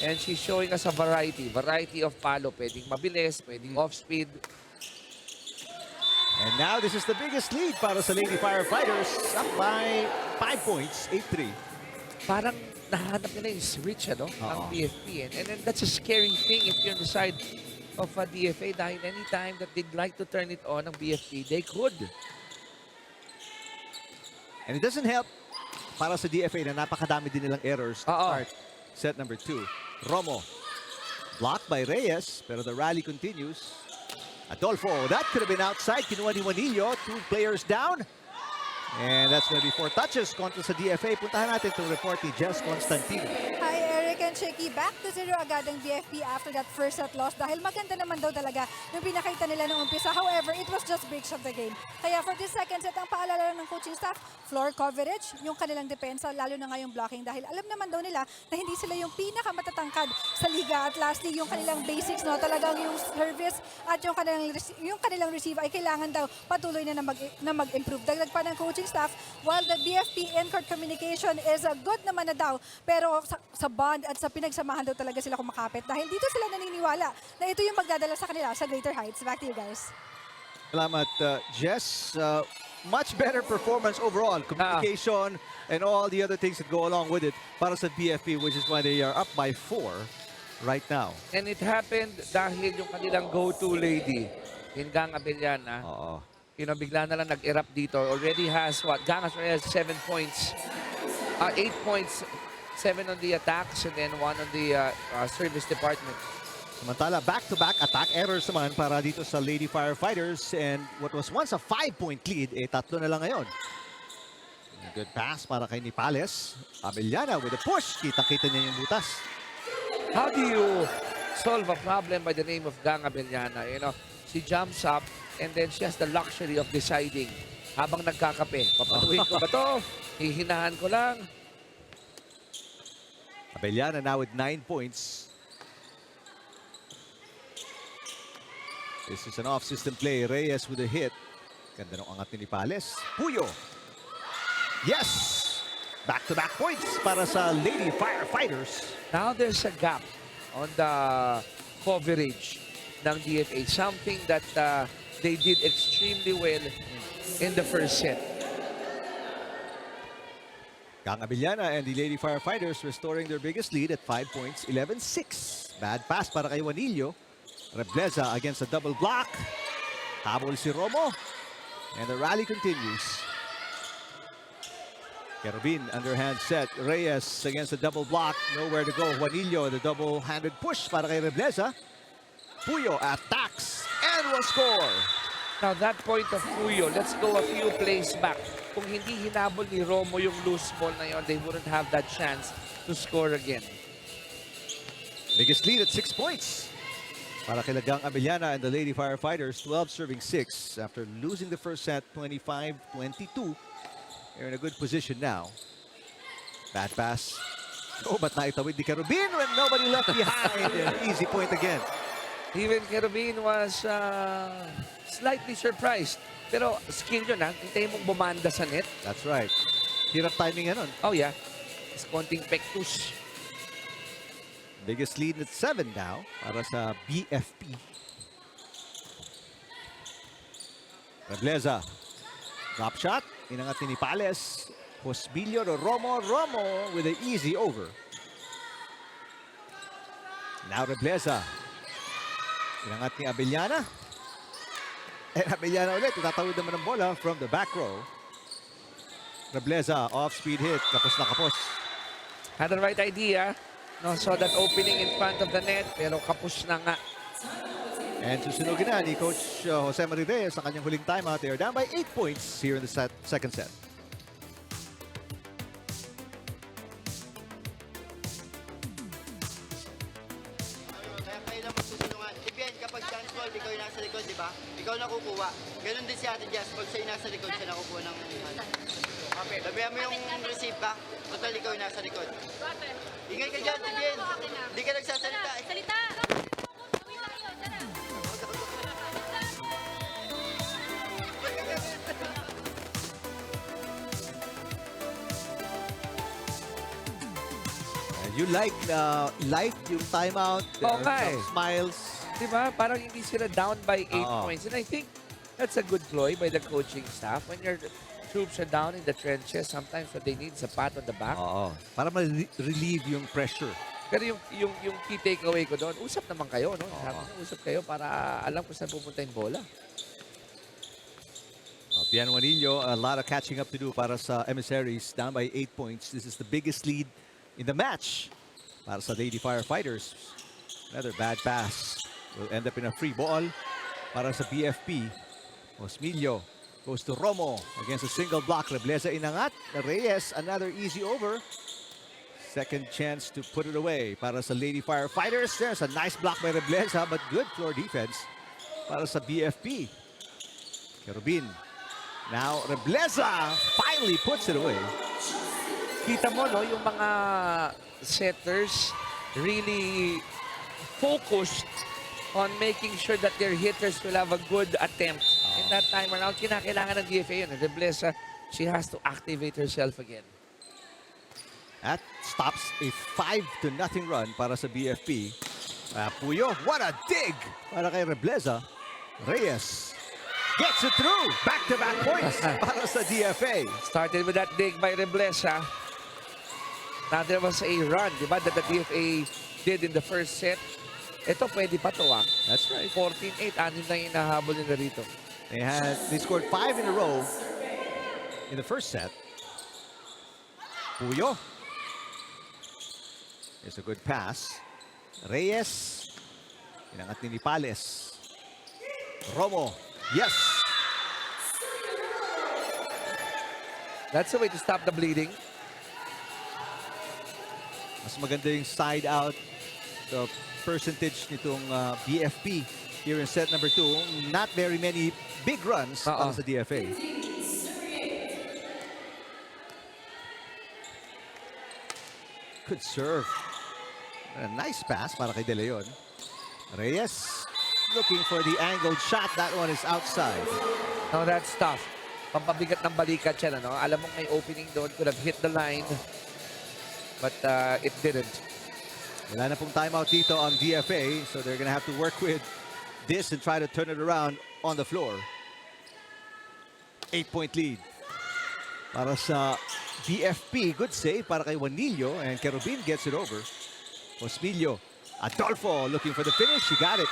And she's showing us a variety of palo. Pwedeng mabilis, pwedeng off-speed. And now this is the biggest lead para sa Lady Firefighters. Up by 5 points, 8-3. Parang nahanap nila yung switch, ano? Ang BFP. And then that's a scary thing if you're on the side of a DFA dahil anytime that they'd like to turn it on ang BFP, they could. And it doesn't help para sa DFA na napakadami din nilang errors. Start set number 2. Romo. Blocked by Reyes, pero the rally continues. Adolfo, that could have been outside. Kinuha ni Juanillo. 2 players down. And that's going to be 4 touches kontra sa DFA. Puntahan natin itong report ni Jess Constantino. Hi, Eric and Chicky. Back to 0 agad ang BFP after that first set loss dahil maganda naman daw talaga yung pinakita nila noong umpisa. However, it was just breaks of the game. Kaya for this second set, ang paalala lang ng coaching staff, floor coverage, yung kanilang depensa, lalo na nga yung blocking dahil alam naman daw nila na hindi sila yung pinakamatatangkad sa liga. At lastly, yung kanilang basics, no, talagang yung service at yung kanilang receive ay kailangan daw patuloy na mag-improve. Dagdag pa ng coaching staff, while the BFP in-court communication is good naman na daw, pero sa bond at sa pinagsamahan daw talaga sila kumakapit dahil dito sila naniniwala na ito yung magdadala sa kanila sa greater heights. Back to you guys. Salamat, Jess. Much better performance overall. Communication and all the other things that go along with it para sa BFP, which is why they are up by 4 right now. And it happened dahil yung kanilang go-to lady, Gang Abellana, bigla na lang nag-erupt dito. Already has, Gang has 7 points. 8 points, 7 on the attacks, and then 1 on the service department. Samantala, back-to-back attack errors naman para dito sa Lady Firefighters. And what was once a 5-point lead, 3 na lang ngayon. Good pass para kay Nipales. Abellana with a push. Kita-kita niya yung butas. How do you solve a problem by the name of Gang Abellana? She jumps up and then she has the luxury of deciding habang nagkakape. Papatuhin ko ba to? Hihinahan ko lang. Abellana now with 9 points. This is an off-system play. Reyes with a hit. Ganda ng angat ni Nipales. Puyo. Yes! Back-to-back points para sa Lady Firefighters. Now there's a gap on the coverage ng DFA. Something that they did extremely well in the first set. Gang Abellana and the Lady Firefighters restoring their biggest lead at 5 points, 11-6. Bad pass para kay Juanillo. Rebleza against a double block. Habol si Romo. And the rally continues. Kerubin, underhand set. Reyes against a double block. Nowhere to go. Juanillo, the double-handed push para kay Rebleza. Puyo attacks and will score. Now that point of Puyo, let's go a few plays back. Kung hindi hinabol ni Romo yung loose ball na yun, they wouldn't have that chance to score again. Biggest lead at 6 points. Para kay Gang Abellana and the Lady Firefighters, 12 serving 6 after losing the first set, 25-22. They're in a good position now. Bad pass. Oh, but naitawid ni Kerubin when nobody left behind. An easy point again. Even Kerubin was slightly surprised. Pero skill yun, ha? Hintayin mong bumanda sa net. That's right. Hirap timing yan. Oh, yeah. It's konting pectus. Biggest lead at 7 now para sa BFP. Rebleza. Drop shot. Inangat ni Nipales. Hosbilio to Romo. Romo with an easy over. Now Rebleza. Inangat ni Abellana. And Abellana ulit. Itatawid naman ng bola from the back row. Rebleza, off-speed hit. Kapos na kapos. Had the right idea. No, saw that opening in front of the net, pero kapos na nga. And susunugin na ni Coach Jose Marie Reyes sa kanyang huling timeout. They are down by 8 points here in the second set. Kaya kayo lang magtutulungan. Depende kapag chance ball, ikaw yung nasa likod, di ba? Ikaw na kukuha. Ganon din si Ate Jess. Pag siya yung nasa likod, siya nakukuha ng Sabihan mo yung receive ba? Total, ikaw yung nasa likod. Ingay ka dyan, Tibien. Hindi ka nagsasalita. Salita! You like light yung timeout. There Oo are nga some eh. smiles. Diba? Parang hindi sila down by 8 Oo. points. And I think that's a good ploy by the coaching staff. When your troops are down in the trenches, sometimes what they need is a pat on the back. Oo. Para ma-relieve yung pressure. Pero yung key takeaway ko doon, usap naman kayo, no? Sabi ko, usap kayo para alam kung saan pupunta yung bola. Pian Juanillo, a lot of catching up to do para sa Emissaries. Down by 8 points. This is the biggest lead in the match para sa Lady Firefighters. Another bad pass. Will end up in a free ball para sa BFP. Osmilio goes to Romo against a single block. Rebleza inangat. Reyes, another easy over. Second chance to put it away para sa Lady Firefighters. There's a nice block by Rebleza, but good floor defense para sa BFP. Kerubin. Now, Rebleza finally puts it away. Kita mo, no, yung mga setters really focused on making sure that their hitters will have a good attempt. In that time around, kinakailangan ng DFA yun. Rebleza, she has to activate herself again. That stops a 5-0 run para sa BFP. Puyo, what a dig para kay Rebleza. Reyes gets it through. Back-to-back points para sa DFA. Started with that dig by Rebleza. Now there was a run, di ba, that the DFA did in the first set. Ito pwede pa to, ah. That's right. 14-8, anim na yung nahabol nila rito. They scored 5 in a row in the first set. Puyo. It's a good pass. Reyes. Inangat ni Pales. Romo. Yes. That's the way to stop the bleeding. Mas maganda yung side out. The percentage nitong BFP here in set number 2. Not very many big runs para sa DFA. Good serve. A nice pass para kay De Leon. Reyes looking for the angled shot. That one is outside. No, that's tough. Pampabigat ng balikat yan, ano? Alam mo may opening doon. Could have hit the line. But it didn't. Wala na pong timeout dito on DFA. So they're gonna have to work with this and try to turn it around on the floor. 8-point lead para sa BFP. Good save para kay Juanillo. And Kerubin gets it over. Osmilio. Adolfo looking for the finish. He got it.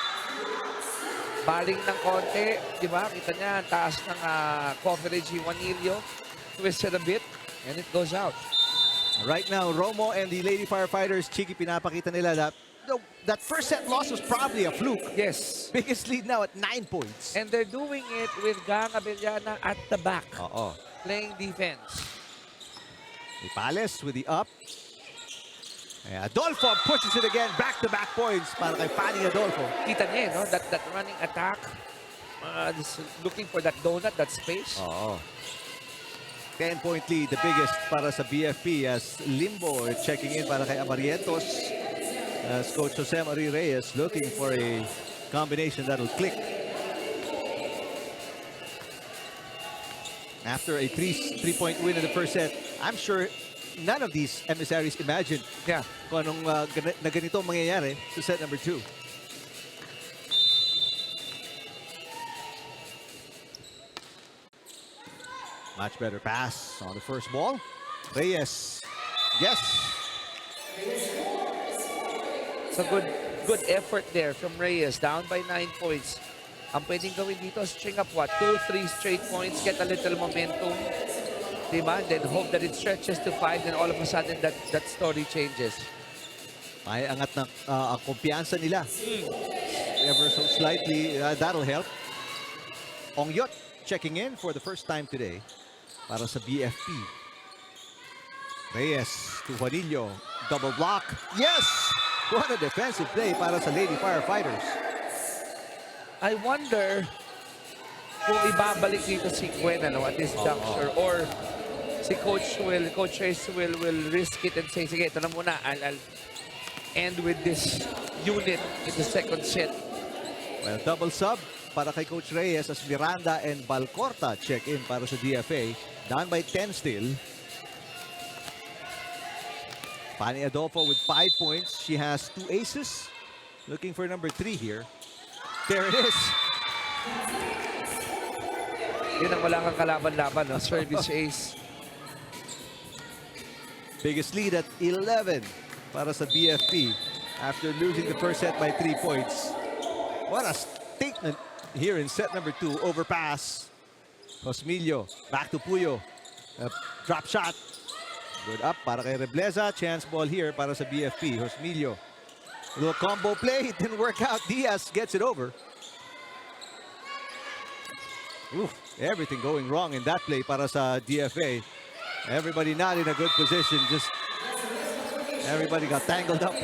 Baling ng konti, di ba? Kita niya, taas ng coverage ni Juanillo. Twisted a bit, and it goes out. Right now, Romo and the Lady Firefighters, Chiki, pinapakita nila that first set loss was probably a fluke. Yes. Biggest lead now at 9 points. And they're doing it with Gang Abellana at the back, Oo. playing defense. Pales with the up. Adolfo pushes it again. Back-to-back points para kay Fanny Adolfo. Kita niya, no? That running attack, looking for that donut, that space. Oo. 10-point lead, the biggest para sa BFP as Limbo checking in para kay Amarietos. As Coach Jose Marie Reyes looking for a combination that'll click. After a three-point win in the first set, I'm sure none of these emissaries imagined kung anong na ganito mangyayari sa set number 2. Much better pass on the first ball. Reyes. Yes. So good effort there from Reyes. Down by 9 points. Ang pwedeng gawin dito, string up what? 2-3 straight points, get a little momentum. Diba? Then hope that it stretches to 5, then all of a sudden that story changes. Ay angat na ang kumpiyansa nila. Ever so slightly, that'll help. Ongyot checking in for the first time today para sa BFP. Reyes to Juanillo. Double block. Yes! What a defensive play para sa Lady Firefighters. I wonder kung ibabalik dito si Gwen at this juncture or si Coach Reyes will risk it and say, sige, ito na muna. I'll end with this unit in the second set. Well, double sub para kay Coach Reyes as Miranda and Balcorta check in para sa DFA. Down by 10 still. Fanny Adolfo with 5 points. She has 2 aces. Looking for number 3 here. There it is. Yun ang wala kang kalaban-laban, no? Service ace. Biggest lead at 11 para sa BFP after losing the first set by 3 points. What a statement here in set number 2. Overpass. Josmilio back to Puyo. Drop shot. Good up para kay Rebleza. Chance ball here para sa BFP. Josmilio. A little combo play. It didn't work out. Diaz gets it over. Oof, everything going wrong in that play para sa DFA. Everybody not in a good position. Just everybody got tangled up.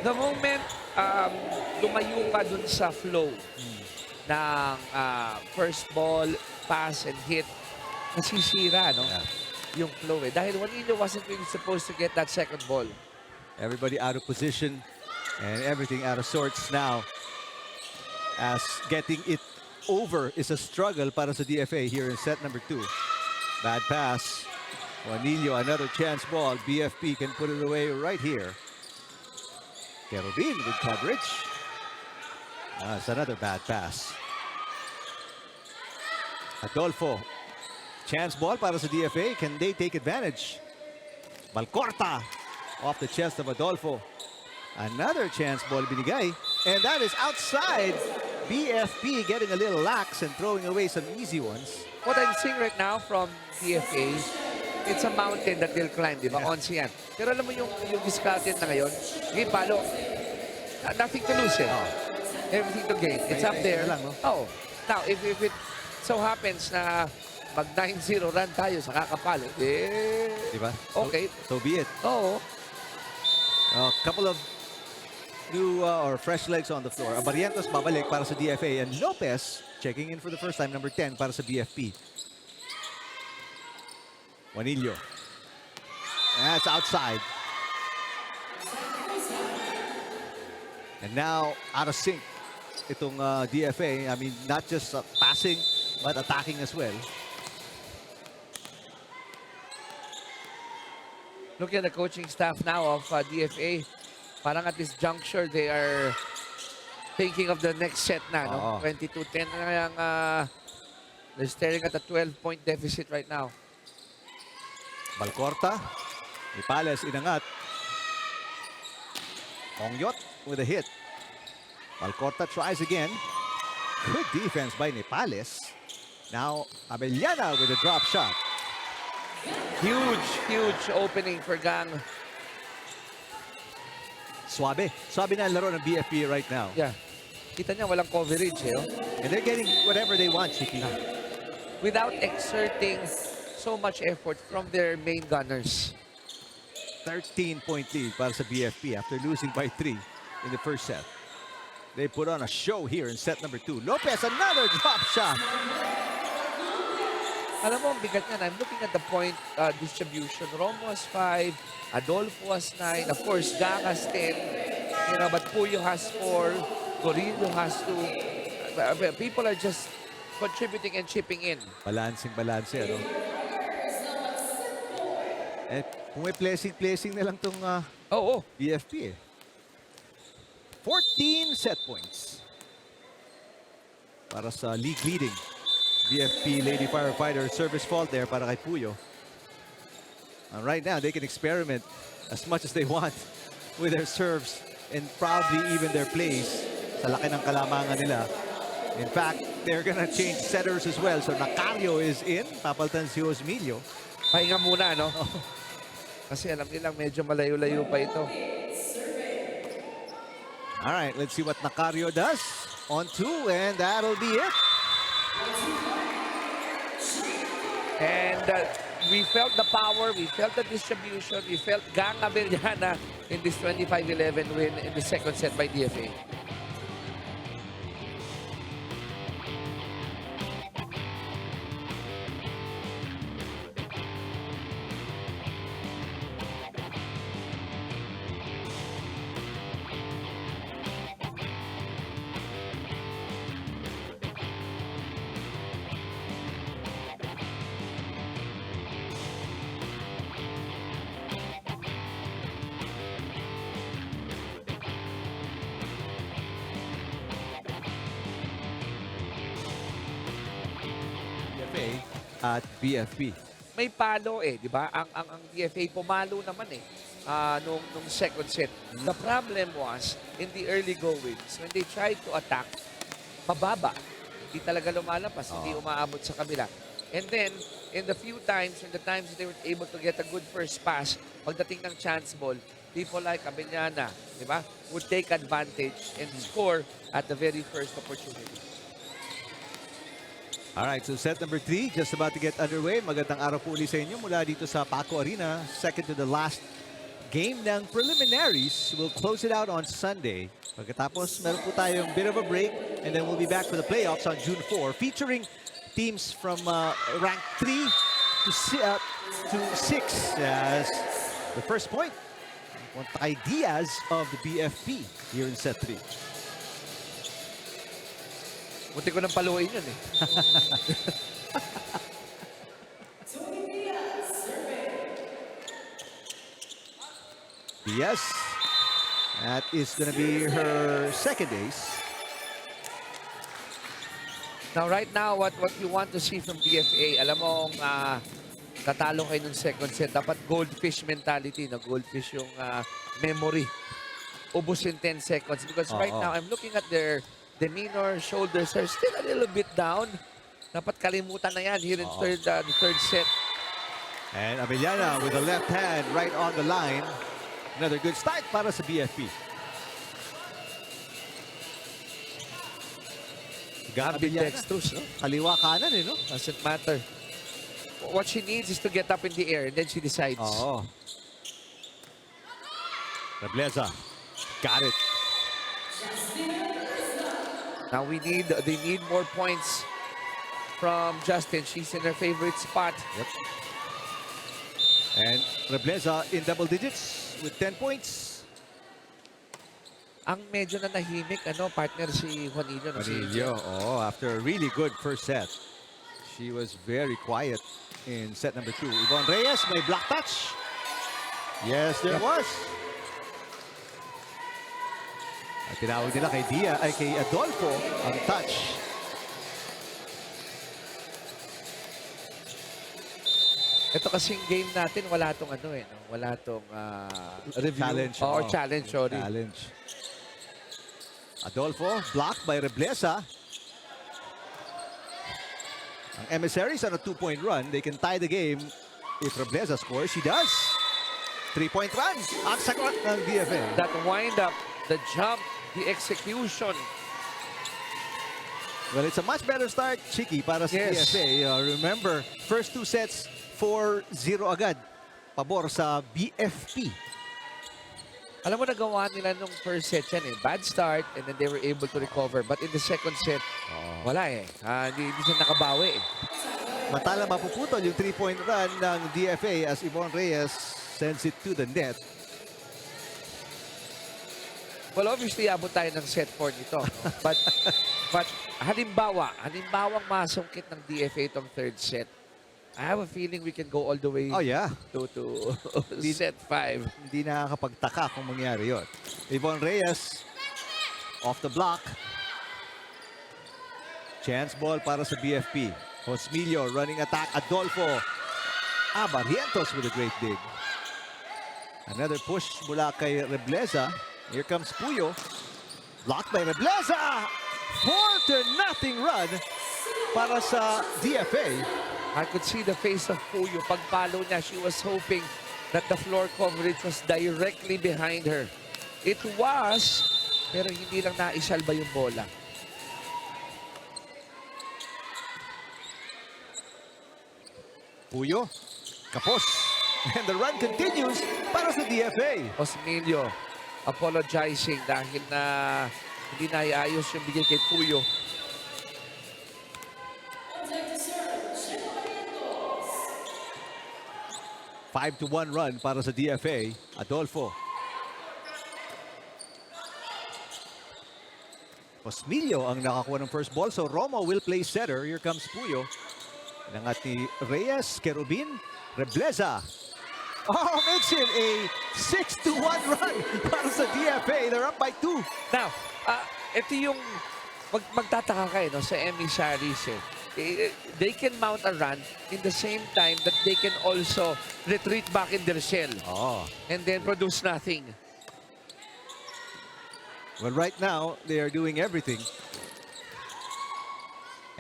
The moment lumayo ka dun sa flow ng first ball, pass, and hit, nasisira, no? Yung flow eh. Dahil Juanillo wasn't really supposed to get that second ball. Everybody out of position and everything out of sorts now, as getting it over is a struggle para sa DFA here in set number 2. Bad pass. Juanillo, another chance ball. BFP can put it away right here. Kerubin with coverage. That's another bad pass. Adolfo. Chance ball para sa DFA. Can they take advantage? Balcorta off the chest of Adolfo. Another chance ball binigay. And that is outside. BFP getting a little lax and throwing away some easy ones. What I'm seeing right now from DFA, it's a mountain that they'll climb, di ba? Yeah. Once yan. Pero alam mo yung discount na ngayon, yung palo, nothing to lose eh. Everything to gain. It's up there. Lang, no? Oh. Now, if it so happens na mag 9-0 run tayo sa kakapalo, eh, Diba? okay. So be it. Oo. A couple of new or fresh legs on the floor. Abarientos babalik para sa DFA. And Lopez checking in for the first time, number 10 para sa BFP. Juanillo. That's outside. And now out of sync itong DFA. I mean, not just passing, but attacking as well. Look at the coaching staff now of DFA. Parang at this juncture, they are thinking of the next set na, no? 22-10 na yung, they're staring at a 12-point deficit right now. Balcorta. Ipales inangat. Ongyot with a hit. Balcorta tries again. Good defense by Nepales. Now, Abellana with a drop shot. Huge, huge opening for Gang. Suabe. Suabe na ang laro ng BFP right now. Yeah. Kita niya, walang coverage, eh. Oh. And they're getting whatever they want, Chiki. Without exerting so much effort from their main gunners. 13-point lead para sa BFP after losing by 3 in the first set. They put on a show here in set number 2. Lopez, another drop shot. Alam mo, ang bigat niyan. I'm looking at the point distribution. Romo has 5. Adolfo has 9. Of course, Gang has 10. You know, but Puyo has 4. Gorillo has 2. People are just contributing and chipping in. Balancing, ano? Eh, kung may placing na lang tong BFP eh. 14 set points para sa league leading BFP Lady Firefighters. Service fault there para kay Puyo. And right now, they can experiment as much as they want with their serves and probably even their plays sa laki ng kalamangan nila. In fact, they're gonna change setters as well. So Nacario is in. Papalitan si Osmilio. Pahinga muna, no? Kasi alam nilang medyo malayo-layo pa ito. All right, let's see what Nacario does. On 2, and that'll be it. And we felt the power, we felt the distribution, we felt Gang Abellana in this 25-11 win in the second set by DFA. at BFP. May palo eh, di ba? Ang DFA pumalo naman eh nung second set. The problem was, in the early goings, when they tried to attack, mababa. Hindi talaga lumalapas, hindi umaabot sa kabila. And then, in the times they were able to get a good first pass, pagdating ng chance ball, people like Abellana, di ba, would take advantage and score at the very first opportunity. Alright, so set number 3, just about to get underway. Magandang araw po ulit sa inyo mula dito sa Paco Arena. Second to the last game ng preliminaries. We'll close it out on Sunday. Pagkatapos, meron po tayong bit of a break and then we'll be back for the playoffs on June 4, featuring teams from rank 3 to 6 as the first point. Ideas of the BFP here in set 3. Munti ko nang paluin yun eh. Yes, that is going to be her second ace. Now, right now, what you want to see from DFA, alam mo, natalo kayo ng second set, dapat goldfish mentality, no? Goldfish yung memory. Ubus in 10 seconds. Because right now, I'm looking at their demeanor, shoulders are still a little bit down. Dapat kalimutan na yan here in the third set. And Abellana with the left hand right on the line. Another good start para sa BFP. Ambidextrous, no? Kaliwa kanan eh, no? Doesn't matter. What she needs is to get up in the air and then she decides. Oo. Rebleza. Got it. Now they need more points from Justin. She's in her favorite spot. Yep. And Rebleza in double digits with 10 points. Ang medyo na nahimik, partner si Juanillo. Juanillo, after a really good first set. She was very quiet in set number 2. Yvonne Reyes, may block touch. Yes, there was. At tinawag nila kay Adolfo ang touch. Ito kasing game natin, wala tong wala tong review. Challenge. Or challenge, sorry. Challenge. Adolfo, blocked by Rebleza. Ang Emissaries on a 2-point run. They can tie the game if Rebleza scores. She does. 3-point run. Ang sagot ng DFA. That wind up, the jump, the execution. Well, it's a much better start, Chiki, para sa DFA. Remember, first 2 sets, 4-0 agad. Pabor sa BFP. Alam mo, nagawa nila nung first set yan eh. Bad start, and then they were able to recover. But in the second set, wala eh. Hindi siya nakabawi eh. Matala mapuputol yung 3-point run ng DFA as Yvonne Reyes sends it to the net. Well, obviously, abot tayo ng set 4 nito. No? But halimbawang masungkit ng DFA itong third set. I have a feeling we can go all the way to set 5. Hindi nakakapagtaka kung mangyari yun. Yvonne Reyes off the block. Chance ball para sa BFP. Josmilio running attack. Adolfo. Barrientos with a great dig. Another push mula kay Rebleza. Here comes Puyo. Blocked by Rebleza. 4-0 run para sa DFA. I could see the face of Puyo. Pagpalo niya, she was hoping that the floor coverage was directly behind her. It was, pero hindi lang naisalba yung bola. Puyo. Kapos. And the run continues para sa DFA. Osmilio apologizing dahil na hindi naiayos yung bigay kay Puyo. A 5-1 run para sa DFA. Adolfo. Osmilio ang nakakuha ng first ball. So Romo will play setter. Here comes Puyo. Nangat ni Reyes, Kerubin, Rebleza. Makes it a 6-1 run para sa DFA. They're up by 2. Now, ito yung magtataka kayo no, sa Emissaries eh. they can mount a run in the same time that they can also retreat back in their shell Oh. and then produce nothing. Well, right now, they are doing everything.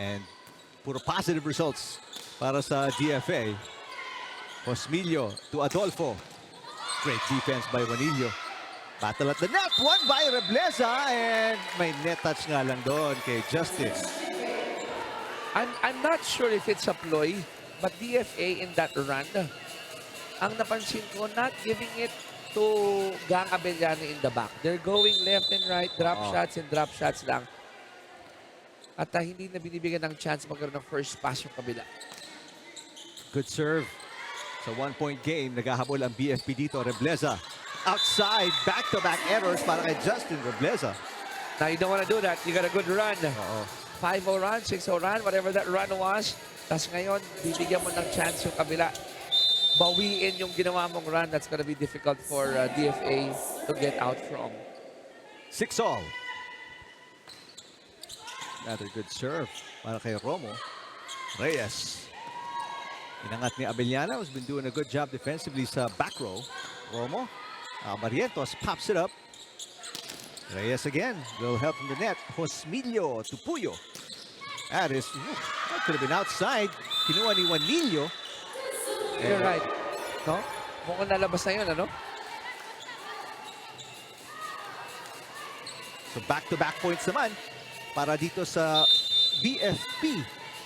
And puro positive results para sa DFA. Josmillo to Adolfo. Great defense by Juanillo. Battle at the net. One by Rebleza. And may net touch nga lang doon kay Justice. I'm not sure if it's a ploy, but DFA in that run, ang napansin ko, not giving it to Gang Abellano in the back. They're going left and right, drop shots and drop shots lang. At hindi na binibigyan ng chance magkaroon ng first pass yung kabila. Good serve. Sa one-point game, naghahabol ang BFP dito. Rebleza outside. Back-to-back errors para kay Justin Rebleza. Now, you don't want to do that. You got a good run. 5-0 run, 6-0 run, whatever that run was. Tapos ngayon, bibigyan mo ng chance yung kabila. Bawiin yung ginawa mong run. That's gonna be difficult for DFA to get out from. 6-all. Another good serve para kay Romo. Reyes. Inangat ni Abellana, who's been doing a good job defensively sa back row. Romo. Barrientos pops it up. Reyes again. Little help from the net. Josmillo to Puyo. That could have been outside. Kinuha ni Juanillo. You're right. No? Mukhang nalabas na yun, ano? So back-to-back points naman para dito sa BFP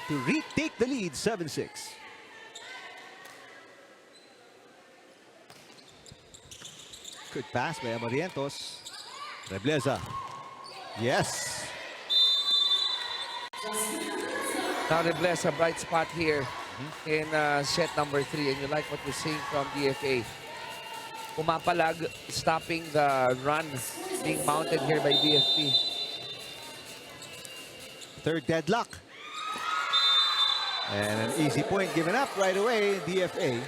to retake the lead 7-6. Good pass by Amarientos. Rebleza. Yes. Now Rebleza, bright spot here in set number 3. And you like what you're seeing from DFA. Pumapalag, stopping the run being mounted here by BFP. Third deadlock. And an easy point given up right away, DFA.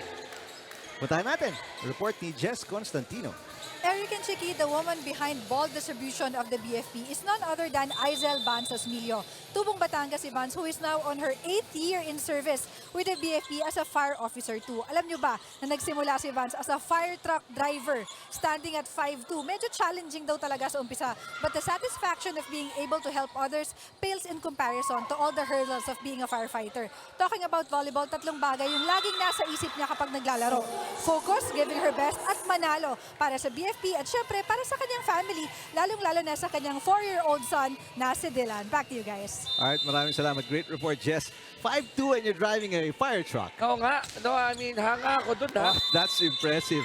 Puntahan natin. Report ni Jess Constantino. Eric and Chicky, the woman behind ball distribution of the BFP, is none other than Izel Banzas-Milio. Tubong Batangas si Banz, who is now on her 8th year in service with the BFP as a fire officer too. Alam nyo ba na nagsimula si Banz as a fire truck driver, standing at 5'2". Medyo challenging daw talaga sa umpisa. But the satisfaction of being able to help others pales in comparison to all the hurdles of being a firefighter. Talking about volleyball, tatlong bagay yung laging nasa isip niya kapag naglalaro. Focus, giving her best, at manalo para sa BFP at syempre para sa kanyang family, lalong-lalo na sa kanyang 4-year-old son na si Dylan. Back to you guys. All right, maraming salamat. Great report, Jess. 5'2" and you're driving a fire truck. Oo nga. No, I mean, hanga ako dun, ha? Oh, that's impressive.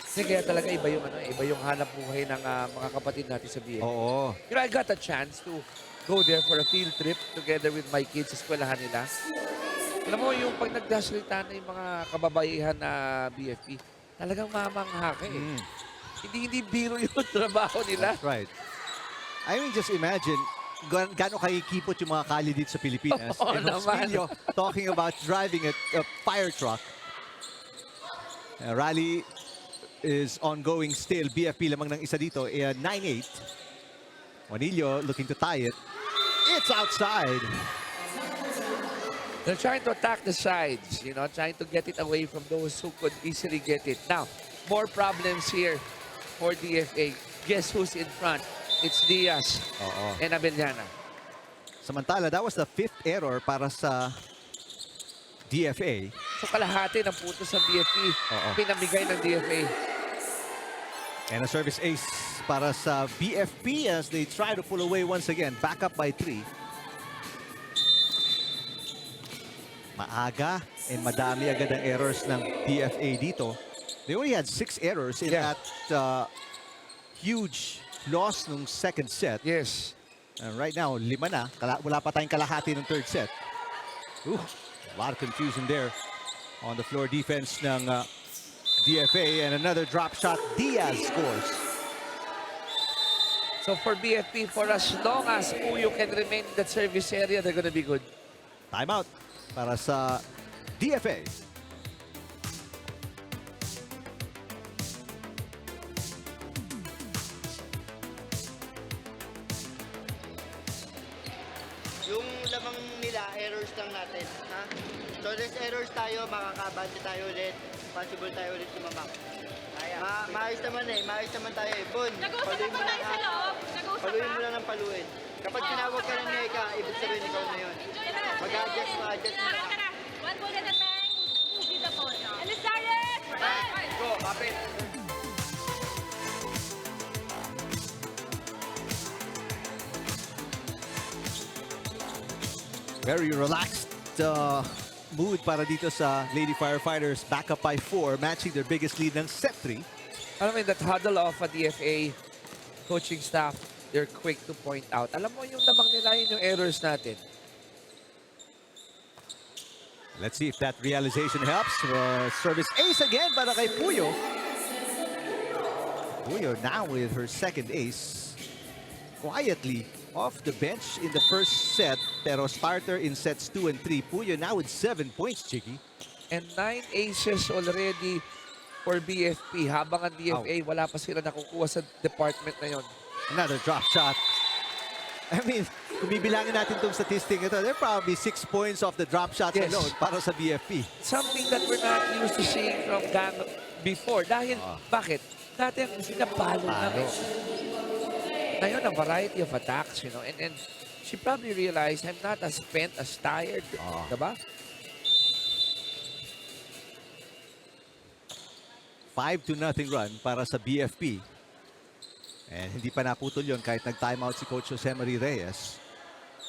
Kasi kaya talaga iba yung hanap buhay ng mga kapatid natin sa BFP. Oo. You know, I got a chance to go there for a field trip together with my kids sa eskwelahan nila. Alam mo, yung pag nagdasalita na yung mga kababaihan na BFP, talagang mamangha ka eh. Hindi biro yung trabaho nila. That's right. I mean, just imagine gaano kakikipot yung mga kali dito sa Pilipinas. Oo And naman. Josmillo talking about driving a fire truck. Rally is ongoing still. BFP lamang ng isa dito. 9-8. Juanillo looking to tie it. It's outside. They're trying to attack the sides, you know, trying to get it away from those who could easily get it. Now, more problems here for DFA. Guess who's in front? It's Diaz and Abellana. Samantala, that was the 5th error para sa DFA. So kalahati ng puto sa BFP, pinamigay ng DFA. And a service ace para sa BFP as they try to pull away once again. Back up by 3. Maaga and madami agad ang errors ng DFA dito. They only had 6 errors in that huge loss nung second set. Yes. And right now, 5 na. Wala pa tayong kalahati ng third set. Ooh, a lot of confusion there on the floor defense ng DFA. And another drop shot. Diaz scores. So for BFP, for as long as Puyo can remain in that service area, they're gonna be good. Timeout para sa DFA. Yung lamang nila, errors lang natin. Ha? So, there's errors tayo, makakabante tayo ulit. Possible tayo ulit lumamak. Maayos naman eh, maayos naman tayo eh. Bon, Nag-usap paluin pa mo lang tayo ha. sa loob. Nag-usap Paluin pa. mo lang ng paluin. Kapag tinawag ka ng Eka, ibig sabihin ikaw na yun. Enjoy na. Mag-adjust mo lang. Tara. One ball at a time. Move the ball now. Emissaries! Go, kapit. Very relaxed mood para dito sa Lady Firefighters. Back up by 4, matching their biggest lead ng set 3. Alam mo, in that huddle of a DFA coaching staff, they're quick to point out. Alam mo, yung namang nila yun yung errors natin. Let's see if that realization helps. Service ace again para kay Puyo. Puyo now with her second ace. Quietly off the bench in the first set, pero starter in sets 2 and 3. Puyo now with 7 points, Chicky. And 9 aces already for BFP. Habang ang DFA, wala pa sila nakukuha sa department na yon. Another drop shot. I mean, kung bibilangin natin itong statistic ito, there are probably 6 points off the drop shots Yes. alone para sa BFP. Something that we're not used to seeing from Gang before. Dahil, bakit? Dati ang sinapalo lang. Ngayon, a variety of attacks, you know. And she probably realized, I'm not as spent, as tired. Diba? 5-0 run para sa BFP. And hindi pa naputol yun kahit nag-timeout si Coach Josemarie Reyes.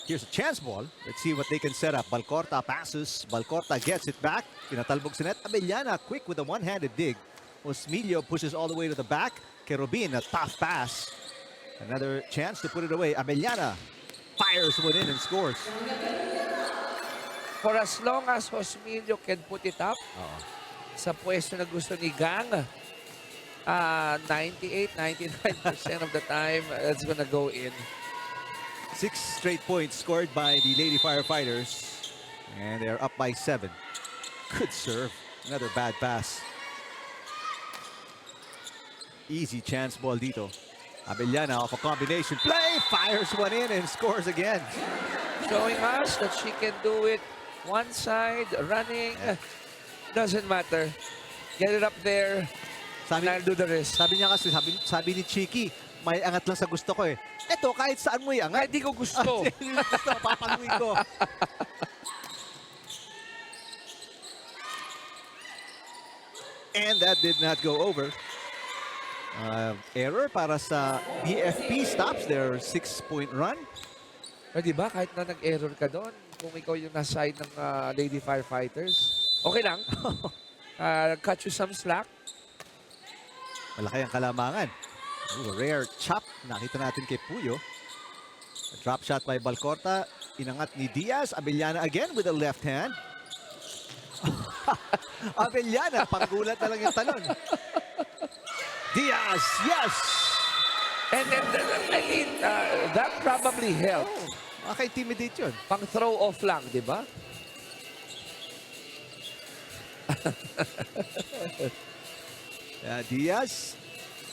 Here's a chance ball. Let's see what they can set up. Balcorta passes. Balcorta gets it back. Pinatalbog sa net. Abellana quick with a one-handed dig. Osmilio pushes all the way to the back. Kerubin, a tough pass. Another chance to put it away. Abellana fires one in and scores. For as long as Osmilio can put it up, sa pwesto na gusto ni Gang, 98-99% of the time, it's gonna go in. 6 straight points scored by the Lady Firefighters. And they're up by 7. Good serve. Another bad pass. Easy chance ball dito. Abellana off a combination play. Fires one in and scores again. Showing us that she can do it one side, running. Doesn't matter. Get it up there. Sabi, And I'll do the rest. sabi niya kasi, sabi ni Chiki, may angat lang sa gusto ko eh. Eto, kahit saan mo iangat. Hindi ko gusto. Gusto, papaluin ko. And that did not go over. Error para sa BFP stops their 6-point run. Di ba? Kahit na nag-error ka doon, kung ikaw yung nasa side ng Lady Firefighters, okay lang. Cut you some slack. Malaki ang kalamangan. Ooh, rare chop. Nakita natin kay Puyo. A drop shot by Balcorta. Inangat ni Diaz. Abellana again with the left hand. Abellana, panggulat na lang yung talon. Diaz, yes! And then, I mean, that probably helped. Maka-intimidate yun. Pang throw off lang, di ba? Diaz,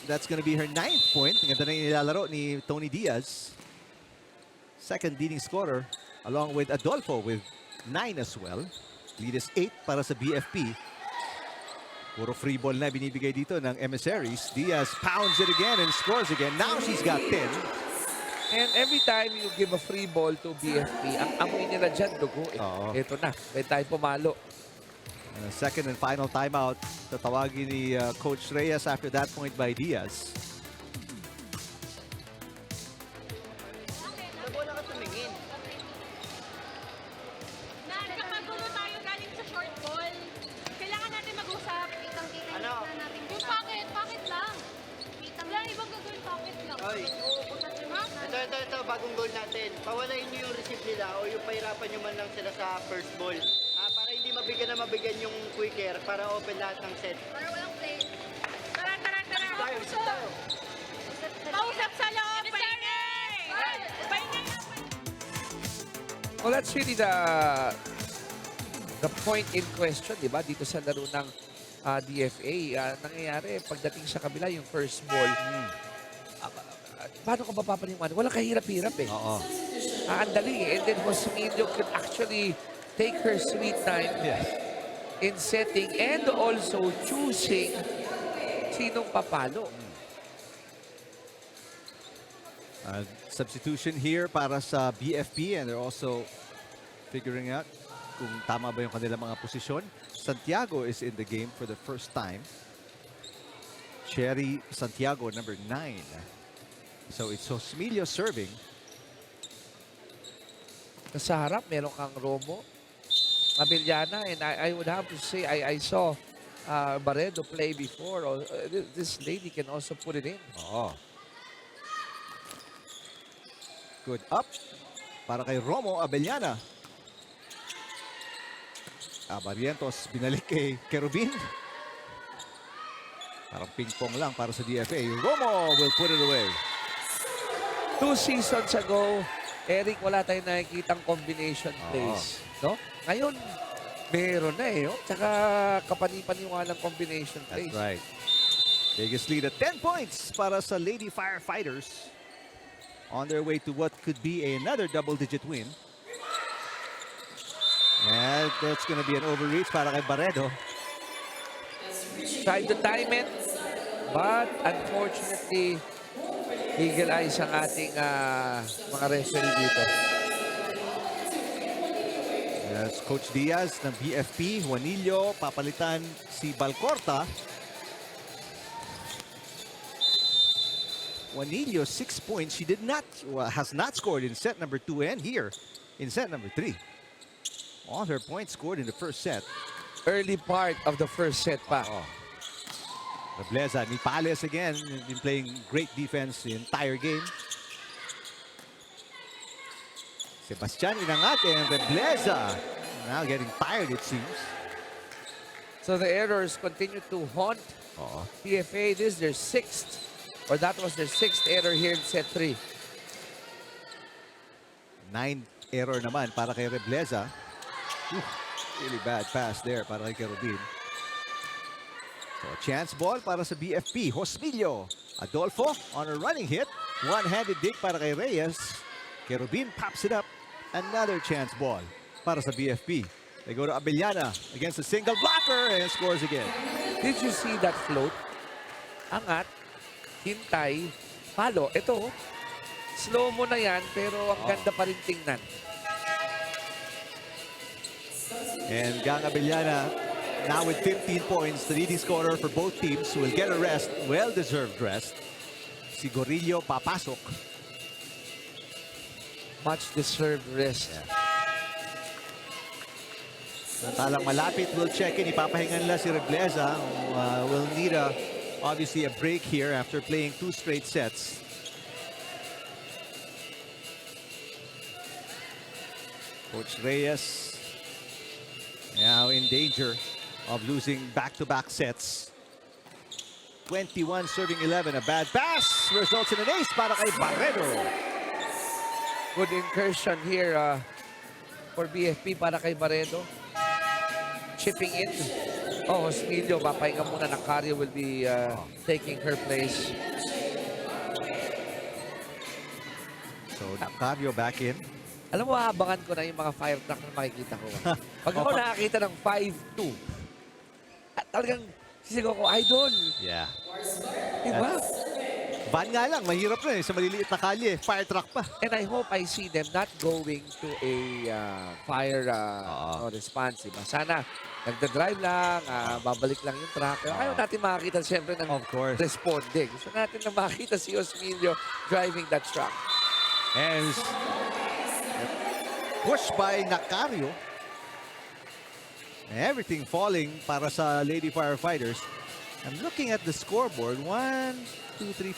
that's gonna be her 9th point. Ang ganda na yung nilalaro ni Tony Diaz. Second leading scorer, along with Adolfo with 9 as well. Lead is 8 para sa BFP. Puro free ball na binibigay dito ng Emissaries. Diaz pounds it again and scores again. Now she's got 10. And every time you give a free ball to BFP, ang amoy nila dyan, dugo. Ito na, may tayo pumalo. Second and final timeout. Tatawagin ni Coach Reyes after that point by Diaz. Sa bola ka tumingin. Nagkapagulo tayo galing sa short ball. Kailangan natin mag-usap. Ano? Yung pocket lang. Wala ibang gagawin pocket lang. Oy. Ito, bagong goal natin. Pawalain nyo yung receive nila o yung pahirapan nyo man lang sila sa first ball. Para hindi mabigyan yung quicker para open lahat ng set. Para walang play. Tara. Receive tayo. Pausap sa loob. Paingay. Well, that's really the point in question, di ba? Dito sa laro ng DFA. Nangyayari, pagdating sa kabila, yung first ball, paano ka ba papaniwan? Walang kahirap-hirap eh. Oo. ang dali. And then Josmilio could actually take her sweet time Yes. in setting and also choosing sinong papalo. Substitution here para sa BFP, and they're also figuring out kung tama ba yung kanilang mga posisyon. Santiago is in the game for the first time. Cherry Santiago, number 9. So it's Josmilio serving. Sa harap, meron kang Romo, Abellana, and I would have to say, I saw Barredo play before. This lady can also put it in. Oh. Good up para kay Romo Abellana. Barrientos binalik kay Kerubin. Parang ping-pong lang para sa DFA. Romo will put it away. 2 seasons ago, Eric, wala tayong nakikitang combination plays. No? Ngayon, meron na eh. Oh. Tsaka kapani-paniwalang combination plays. That's right. Biggest lead at 10 points para sa Lady Firefighters. On their way to what could be another double-digit win. And that's going to be an overreach para kay Barredo. Tried to time it, but unfortunately, eagle eyes ang ating mga referee dito. Yes, Coach Diaz ng BFP, Juanillo, papalitan si Balcorta. Juanillo, 6 points. She has not scored in set number 2 and here in set number 3. All her points scored in the first set. Early part of the first set pa. Rebleza, Nipales again, been playing great defense the entire game. Sebastian inangat and Rebleza now getting tired, it seems. So the errors continue to haunt PFA. This is their 6th, or that was their 6th error here in set 3. 9 error naman para kay Rebleza. Really bad pass there para kay Kerubin. So a chance ball para sa BFP. Josmilio. Adolfo on a running hit. One-handed dig para kay Reyes. Kerubin pops it up. Another chance ball para sa BFP. They go to Abellana against a single blocker and scores again. Did you see that float? Angat, hintay, palo. Ito, slow mo na yan, pero ang ganda pa rin tingnan. And Gang Abellana now with 15 points, the leading scorer for both teams, will get a rest, well-deserved rest. Si Gorillo papasok. Much-deserved rest. Talang malapit, will check in. Ipapahinga nila si Rebleza. Will need obviously a break here after playing 2 straight sets. Coach Reyes now in danger of losing back-to-back sets. 21 serving 11. A bad pass results in an ace para kay Barredo. Good incursion here for BFP para kay Barredo. Chipping in. Josmilio, papahinga muna. Nakario will be taking her place. So Nakario back in. Alam mo, abangan ko na yung mga fire truck na makikita ko. Pag ako nakakita ng 5-2, talagang sisigaw ko, idol. Yeah. Diba? Van nga lang, mahirap na sa maliliit na kalye. Fire truck pa. And I hope I see them not going to a fire response. Diba? Sana nagda-drive lang, babalik lang yung truck. Ayaw natin makakita siyempre ng responding. Gusto natin na makita si Josmilio driving that truck. And pushed by Nakario. Everything falling para sa Lady Firefighters. I'm looking at the scoreboard. 1, 2, 3,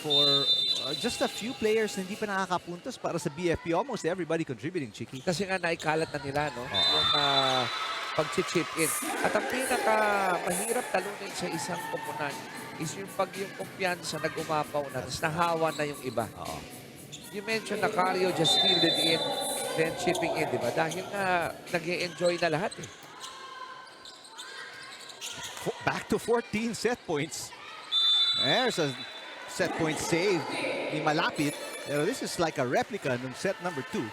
4. Just a few players na hindi pa nakakapuntos para sa BFP. Almost everybody contributing, Chiki. Kasi nga naikalat na nila, no? Yung pag-chip in. At ang pinaka-mahirap talunin sa isang koponan is yung pag yung kumpiyansa nag-umapaw na, tapos nahawa na yung iba. You mentioned Nakario just fielded in, then chipping in, di ba? Dahil nga nag-e-enjoy na lahat eh. Back to 14 set points. There's a set point save ni Malapit. Pero this is like a replica ng set number 2.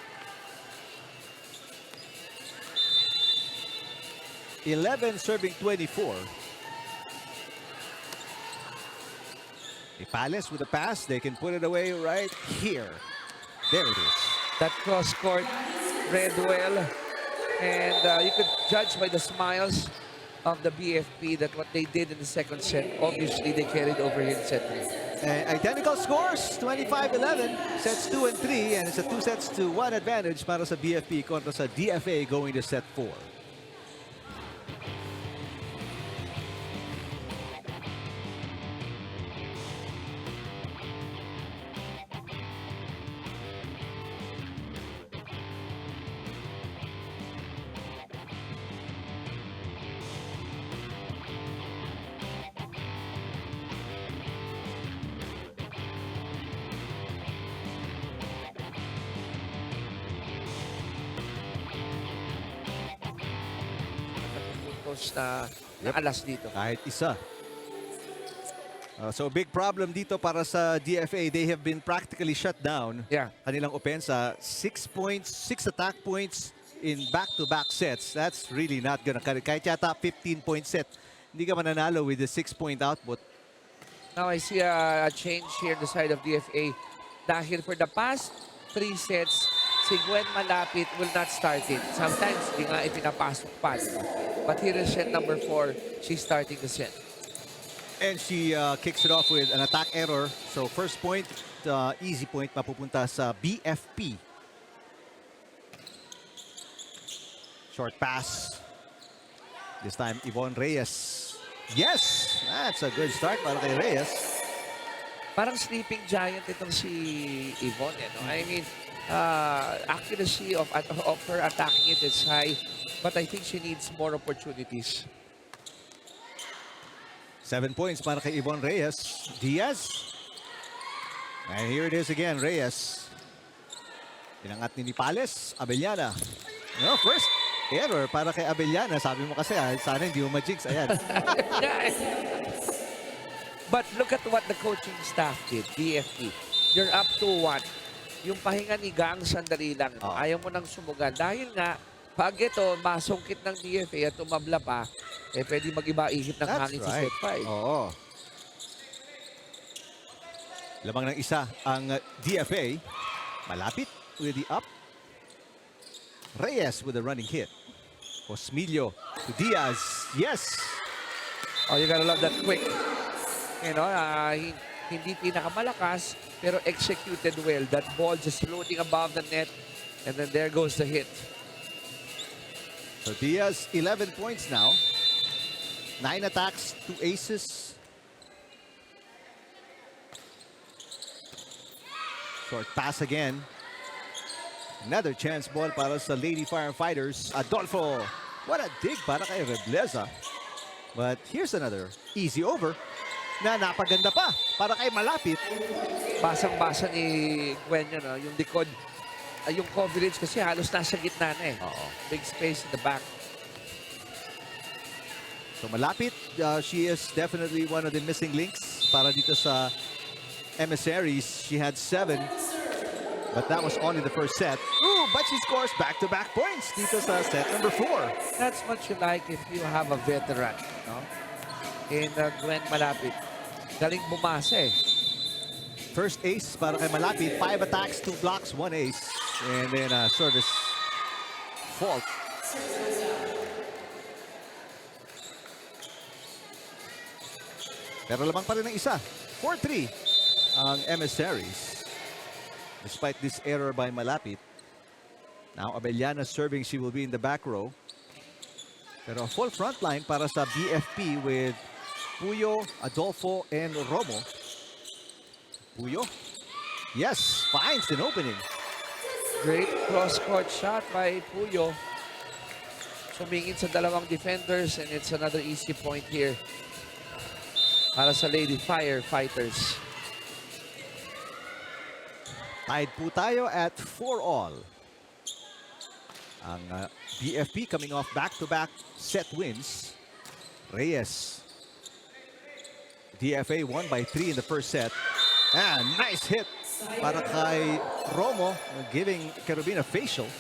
11 serving 24. Palace with a pass. They can put it away right here. There it is. That cross court read well. And you could judge by the smiles of the BFP that what they did in the second set, obviously they carried over here in set 3. Identical scores, 25-11, sets 2 and 3, and it's a 2-1 advantage para sa BFP kontra sa DFA going to set 4. Na alas dito. Kahit isa. So big problem dito para sa DFA. They have been practically shut down. Yeah. Kanilang opensa, 6 points, 6 attack points in back-to-back sets. That's really not gonna cut it. Kahit yata 15-point set, hindi ka mananalo with the 6-point output. Now I see a change here on the side of DFA. Dahil for the past 3 sets, si Gwen Malapit will not start it. Sometimes hindi nga ipinapasok pa. But here is set number 4. She's starting the set. And she kicks it off with an attack error. So first point, easy point, mapupunta sa BFP. Short pass. This time, Yvonne Reyes. Yes! That's a good start para kay Reyes. Parang sleeping giant itong si Yvonne. No? I mean, accuracy of her attacking it is high. But I think she needs more opportunities. 7 points para kay Yvonne Reyes. Diaz. And here it is again, Reyes. Pinangat ni Pales. Abellana. No, first error para kay Abellana. Sabi mo kasi, sana hindi mo ma-jinx. Ayan. But look at what the coaching staff did, BFP. You're up to 1. Yung pahinga ni Gang sandali lang. Oh. Ayaw mo nang sumugan. Dahil nga, pag ito, masungkit ng DFA at tumabla pa, eh pwede mag-iba-ihip ng hangin sa set 5. Oo. Lamang ng isa ang DFA. Malapit with the up. Reyes with a running hit. Osmilio to Diaz. Yes! Oh, you gotta love that quick. You know, hindi pinakamalakas, pero executed well. That ball just floating above the net, and then there goes the hit. So Diaz, 11 points now. 9 attacks, 2 aces. Short pass again. Another chance ball para sa Lady Firefighters. Adolfo. What a dig para kay Rebleza. But here's another easy over na napaganda pa para kay Malapit. Basang-basa ni Gwen yun, no? Yung likod. Yung coverage kasi halos nasa gitna na eh. Oo. Big space in the back. So Malapit, she is definitely one of the missing links para dito sa Emissaries. She had 7, but that was only the first set. Ooh, but she scores back-to-back points dito sa set number 4. That's what you like if you have a veteran, no? In Gwen Malapit. Galing bumasa eh. First ace para kay Malapit. 5 attacks, 2 blocks, 1 ace. And then service fault. Pero lamang pa rin ng isa. 4-3 ang Emissaries. Despite this error by Malapit. Now Abellana serving, she will be in the back row. Pero full front line para sa BFP with Puyo, Adolfo, and Romo. Puyo. Yes, finds an opening. Great cross-court shot by Puyo. Sumingin sa dalawang defenders, and it's another easy point here para sa Lady Firefighters. Tied po tayo at 4-all. Ang BFP coming off back-to-back set wins. Reyes. DFA won by 3 in the first set. And nice hit para kay Romo, giving Carabina facial.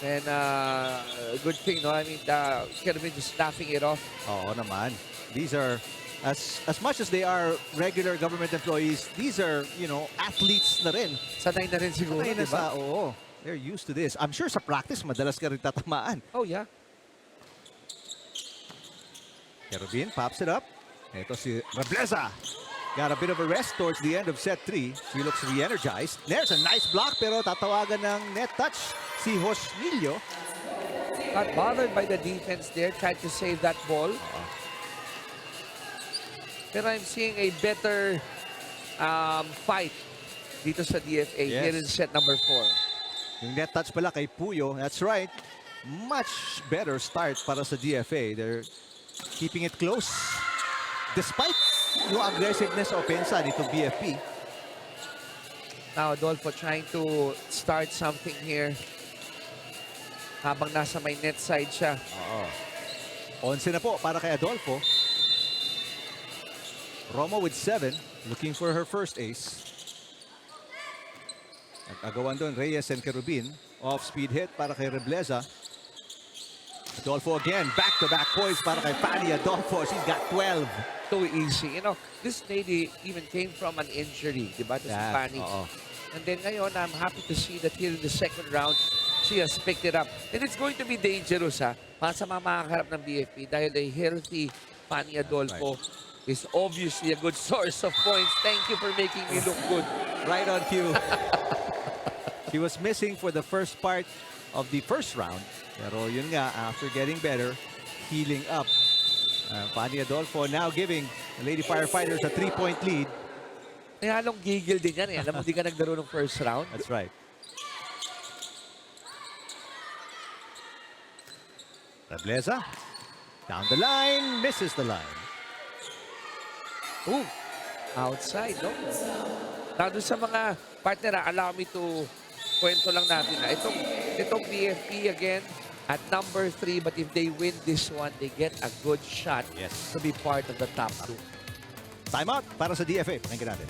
And good thing, no? I mean, Kerwin just laughing it off. Oo naman. These are, as much as they are regular government employees, these are, you know, athletes na rin. Sanay na rin siguro, Sanay na di ba? oo. They're used to this. I'm sure sa practice, madalas ka rin tatamaan. Oh, yeah. Kerubin pops it up. Ito si Rebleza. Got a bit of a rest towards the end of set 3. She looks re-energized. There's a nice block pero tatawagan ng net touch si Josnillo. Not bothered by the defense there. Tried to save that ball. Pero I'm seeing a better fight dito sa DFA here in set number 4. Yung net touch pala kay Puyo. That's right. Much better start para sa DFA. They're keeping it close. Despite yung aggressiveness offensa nitong BFP. Now, Adolfo trying to start something here. Habang nasa may net side siya. 11 na po para kay Adolfo. Romo with 7. Looking for her first ace. At agawan doon Reyes and Kerubin. Off-speed hit para kay Rebleza. Adolfo again. Back-to-back points para kay Fanny Adolfo. She's got 12. Too easy. You know, this lady even came from an injury, diba? To si Fanny. And then ngayon, I'm happy to see that here in the second round, she has picked it up. And it's going to be dangerous, ha? Para sa mga makakaharap ng BFP dahil a healthy Fanny Adolfo is obviously a good source of points. Thank you for making me look good. Right on cue. She was missing for the first part of the first round. Pero yun nga, after getting better, healing up. Fanny Adolfo now giving the Lady Firefighters a 3-point lead. Eh, halong gigil din yan. Eh. Alam mo, di ka naglaro ng first round. That's right. Rebleza. Down the line. Misses the line. Ooh, outside, no? Now, doon sa mga partner, allow me to kwento lang natin na itong BFP again at number 3, but if they win this one, they get a good shot to be part of the top 2. Timeout para sa DFA. Pakinggan natin.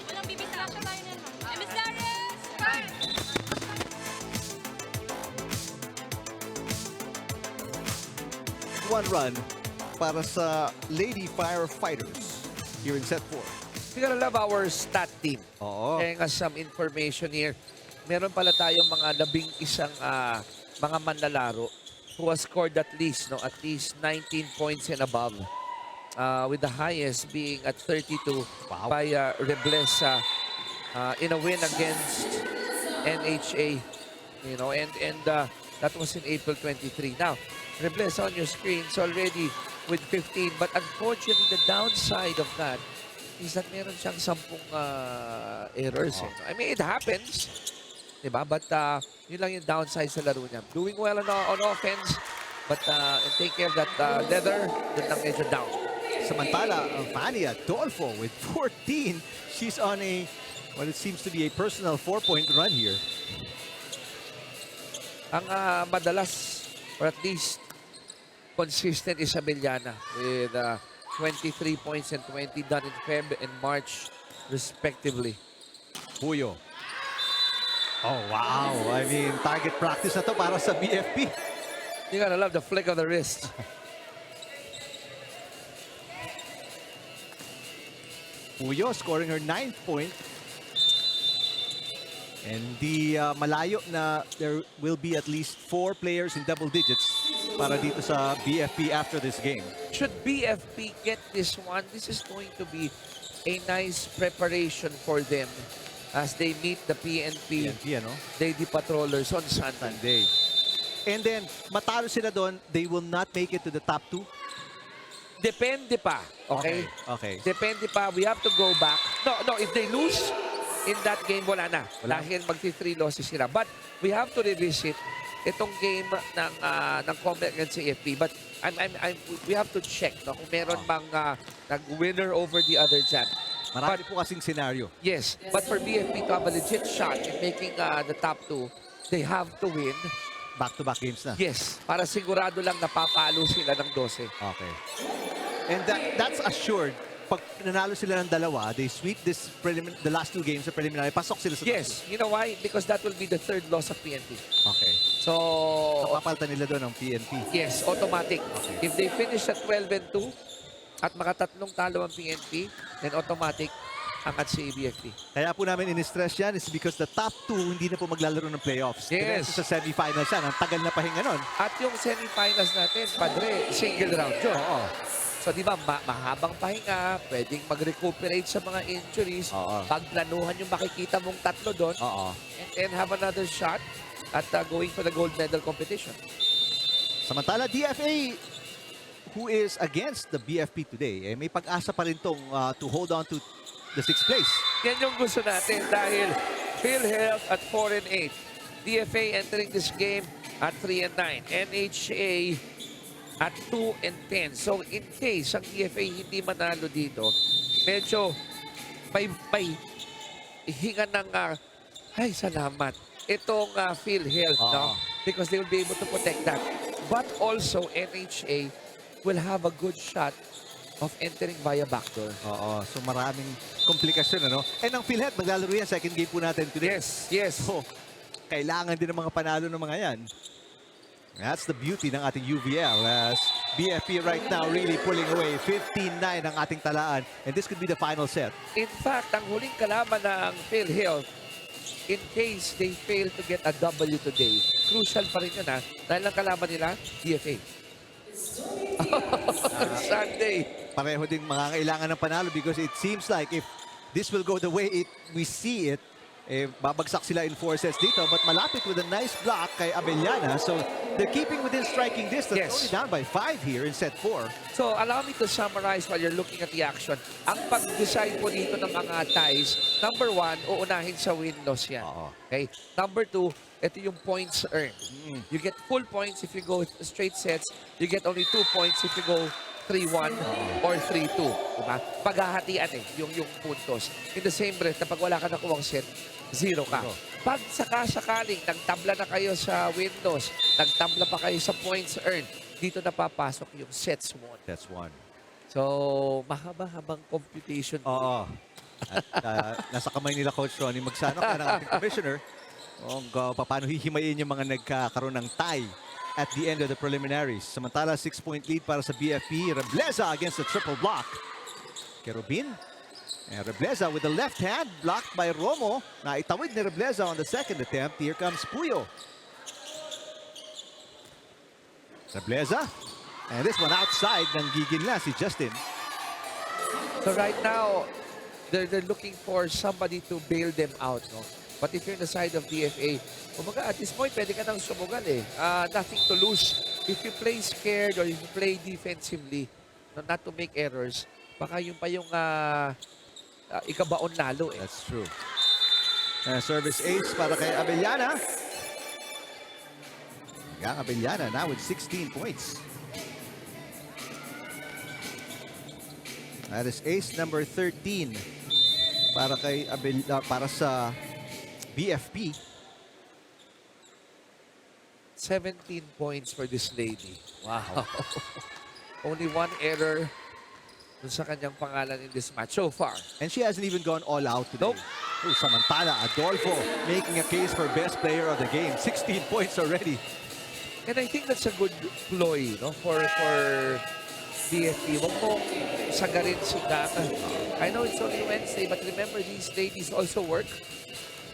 Walang bibisa. Emissaries! Fire! One run para sa Lady Firefighters here in set 4. You're gonna love our stat team. Oo. Sharing us some information here. Meron pala tayong mga 11 mga manlalaro who has scored at least 19 points and above. With the highest being at 32 by Rebleza in a win against NHA. You know, and that was in April 23. Now, Rebleza on your screens already with 15, but unfortunately the downside of that is that meron siyang 10 errors. I mean, it happens, diba? But yun lang yung downside sa laro niya. Doing well on offense, but take care of that leather, yun lang medyo down. Samantala, Fanny Adolfo with 14. She's on what it seems to be a personal 4-point run here. Ang madalas, or at least consistent, is Abellana with 23 points and 20 done in Feb and March, respectively. Puyo. Oh, wow. I mean, target practice na to para sa BFP. You gotta love the flick of the wrist. Puyo scoring her 9th point. And the malayo na there will be at least 4 players in double digits para dito sa BFP after this game. Should BFP get this one, this is going to be a nice preparation for them as they meet the PNP Lady Patrollers on Sunday. And then, matalo sila doon, they will not make it to the top 2? Depende pa, okay? Okay. Depende pa. We have to go back. No, if they lose, in that game, wala na. Wala. Dahil magti-3 losses sila. But we have to revisit itong game ng Combat against AFP. But we have to check no, kung meron bang nag-winner over the other dyan. Marami po kasing scenario. Yes, but for BFP to have a legit shot in making the top 2, they have to win. Back-to-back games na. Yes, para sigurado lang napapalo sila ng 12. Okay. And that's assured. Pag nanalo sila ng dalawa, they sweep the last 2 games sa preliminary, pasok sila sa Yes, you know why? Because that will be the 3rd loss of PNP. Okay. So, Papaltan nila doon ng PNP. yes, automatic. If they finish at 12-2 at makatatlong talo ang PNP, then automatic angat si BFP. Kaya po namin in-stress yan is because the top 2 hindi na po maglalaro ng playoffs. Yes. Diretso sa semifinals yan. Ang tagal na pahinga nun. At yung semifinals natin, padre, single round yun. Oo. So, di ba, mahabang pahinga, pwedeng mag-recuperate sa mga injuries. Oo. Pagplanuhan yung makikita mong tatlo doon. Oo. And have another shot at going for the gold medal competition. Samantala, DFA, who is against the BFP today, may pag-asa pa rin tong to hold on to the 6th place. Yan yung gusto natin dahil PhilHealth at 4-8. DFA entering this game at 3-9. NHA at 2-10. So in case ang DFA hindi manalo dito, medyo may hinga ng ay salamat. Itong PhilHealth, no? Because they will be able to protect that. But also NHA will have a good shot of entering via backdoor. Oo. So maraming komplikasyon, ano? And ang PhilHealth, maglalaro yan. Second game po natin today. Yes, yes. So, kailangan din ng mga panalo ng mga yan. That's the beauty ng ating UVL as BFP right now really pulling away. 15-9 ang ating talaan. And this could be the final set. In fact, ang huling kalaban ng PhilHealth, in case they fail to get a W today, crucial pa rin yun dahil ang kalaban nila, DFA. Sunday. Pareho ding mga kailangan ng panalo because it seems like if this will go the way we see it, babagsak sila in 4 sets dito. But malapit with a nice block kay Abellana. So they're keeping within striking distance. Yes. Only down by 5 here in set 4. So, allow me to summarize while you're looking at the action. Ang pag-decide po dito ng mga ties, number 1, uunahin sa win-loss yan. Oo. Okay? Number 2, ito yung points earned. You get full points if you go straight sets. You get only 2 points if you go 3-1 or 3-2. Diba? Paghahatian yung puntos. In the same breath, kapag wala ka nakuwang set, 0 ka. Pag saka-sakaling nagtabla na kayo sa win-loss, nagtabla pa kayo sa points earned, dito na papasok yung sets won. That's 1. So, mahaba-habang computation. Oo. At nasa kamay nila Coach Ronnie Magsanok ng ating commissioner kung paano hihimayin yung mga nagkakaroon ng tie at the end of the preliminaries. Samantala, 6-point lead para sa BFP. Rebleza against the triple block. Kerubin. And Rebleza with the left hand, blocked by Romo. Naitawid ni Rebleza on the second attempt. Here comes Puyo. Rebleza. And this one outside ng gigil na si Justin. So right now, they're looking for somebody to bail them out, no? But if you're on the side of DFA, kumbaga at this point, pwede ka nang sumugal eh. Nothing to lose. If you play scared or if you play defensively, no, not to make errors, baka yun pa yung ikabaon lalo eh. That's true. Service ace para kay Abellana. Gang Abellana now with 16 points. That is ace number 13 para kay para sa BFP. 17 points for this lady. Wow. Only 1 error dun sa kanyang pangalan in this match so far. And she hasn't even gone all out today. Nope. Oh, Samantala, Adolfo making a case for best player of the game. 16 points already. And I think that's a good ploy, no, for BFP. Huwag mo sagarin si Daka. I know it's only Wednesday, but remember these ladies also work.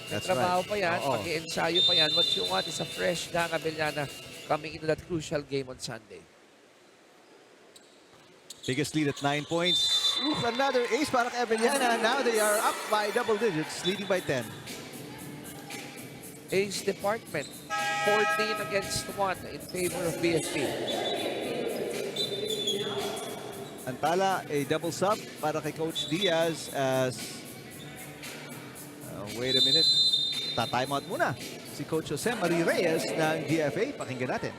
That's Trabaho right. pa yan, Oo. mag-i-ensayo pa yan. What you want is a fresh Daka Abellana coming into that crucial game on Sunday. Biggest lead at 9 points. Ooh, another ace para kay Abellana. Now they are up by double digits, leading by 10. Ace department, 14 against 1 in favor of BFP. Antala, a double sub para kay Coach Diaz as Wait a minute. Ta-timeout muna si Coach Jose Marie Reyes ng DFA. Pakinggan natin.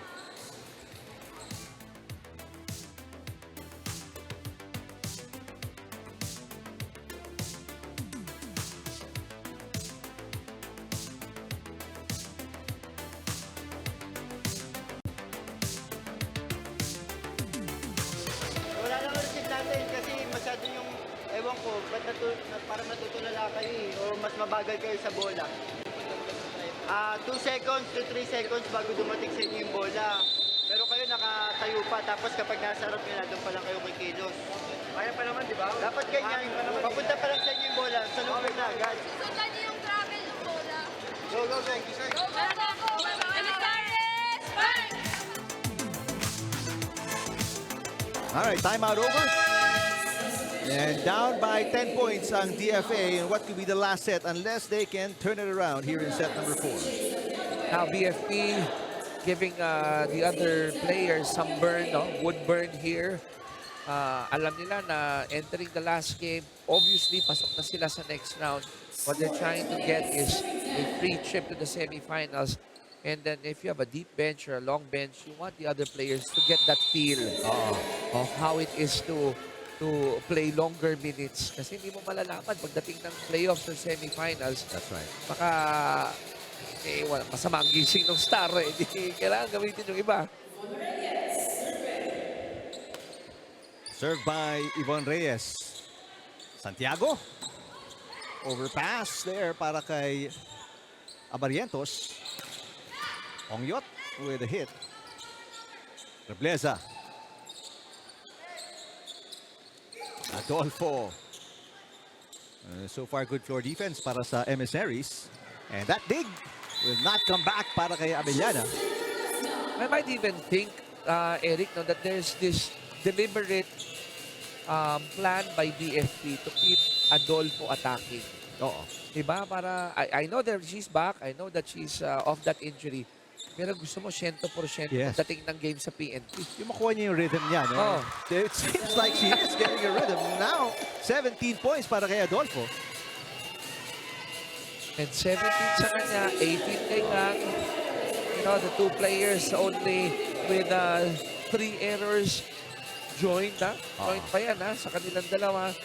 Wala lang receive natin kasi masyado yung, ewan ko, ba't para matutulala kayo o mas mabagal kayo sa bola. 2 seconds to 3 seconds bago dumating sa inyo yung bola. Pero kayo nakatayo pa, tapos kapag nasa harap nila, doon pa lang kayo kikilos. Kaya pa naman, di ba? Dapat ganyan, papunta pa lang sa inyo yung bola, salubog na agad. Sundan niyo yung travel ng bola. Go, go, go. Go, go, go! Emissaries! Fight! All right, timeout over. And down by 10 points ang DFA. And what could be the last set unless they can turn it around here in set number 4. Now BFP giving the other players some burn, no? Wood burn here. Alam nila na entering the last game, obviously pasok na sila sa next round. What they're trying to get is a free trip to the semifinals. And then if you have a deep bench or a long bench, you want the other players to get that feel of how it is to play longer minutes. Kasi hindi mo malalaman pagdating ng playoffs or semifinals. That's right. Baka wala, masama ang gising ng star. Hindi kailangan gamitin yung iba. Served by Yvonne Reyes. Santiago. Overpass there para kay Abarientos. Ongyot with a hit. Rebleza. Adolfo. So far, good floor defense para sa Emissaries. And that dig will not come back para kay Abellana. I might even think, Eric, no, that there's this deliberate plan by BFP to keep Adolfo attacking. Oo. Diba? Para, I know that she's back. I know that she's off that injury. Pero gusto mo 100% Yes. dating ng game sa PNP. Yung makuha niya yung rhythm niya. No? Oh. It seems like she is getting a rhythm. Now, 17 points para kay Adolfo. And 17 sa kanya, 18 kay Gang. You know, the two players only with 3 errors joined, ha? Joined pa yan, ha? Sa kanilang dalawa.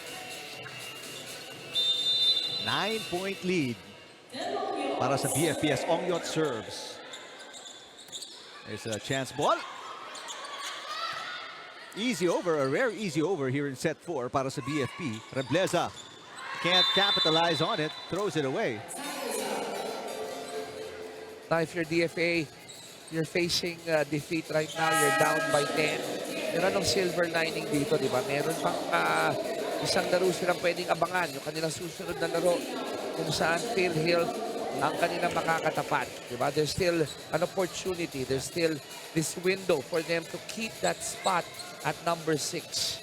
9-point lead para sa BFP as Ongyot serves. There's a chance ball. Easy over, a rare easy over here in set 4 para sa BFP. Rebleza can't capitalize on it, throws it away. Now, if you're DFA, you're facing defeat right now, you're down by 10. Pero anong silver lining dito, di ba? Meron pang isang laro silang pwedeng abangan. Yung kanilang susunod na laro kung saan Phil Hill ang kanilang makakatapat. Diba? There's still an opportunity. There's still this window for them to keep that spot at number 6.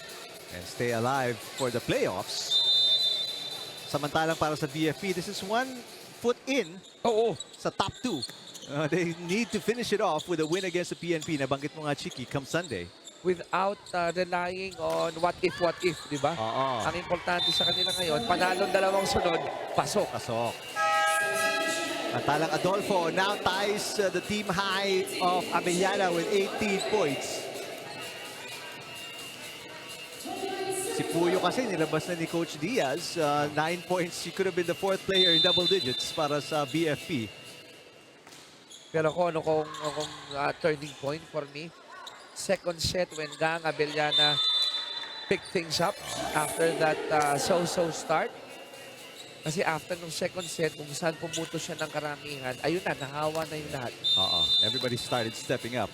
And stay alive for the playoffs. Samantalang para sa BFP, this is 1 foot in sa top 2. They need to finish it off with a win against the PNP. Nabanggit mo nga, Chiki, come Sunday. Without relying on what if, di ba? Ang importante sa kanila ngayon, panalong dalawang sunod, pasok. Pasok. Talang Adolfo now ties the team high of Abellana with 18 points. Si Puyo kasi nilabas na ni Coach Diaz. 9 points. She could have been the 4th player in double digits para sa BFP. Pero kung turning point for me, second set when Gang Abellana picked things up after that so-so start. Kasi after nung second set, kung saan pumuto siya ng karamihan, ayun na, nahawa na yung lahat. Everybody started stepping up.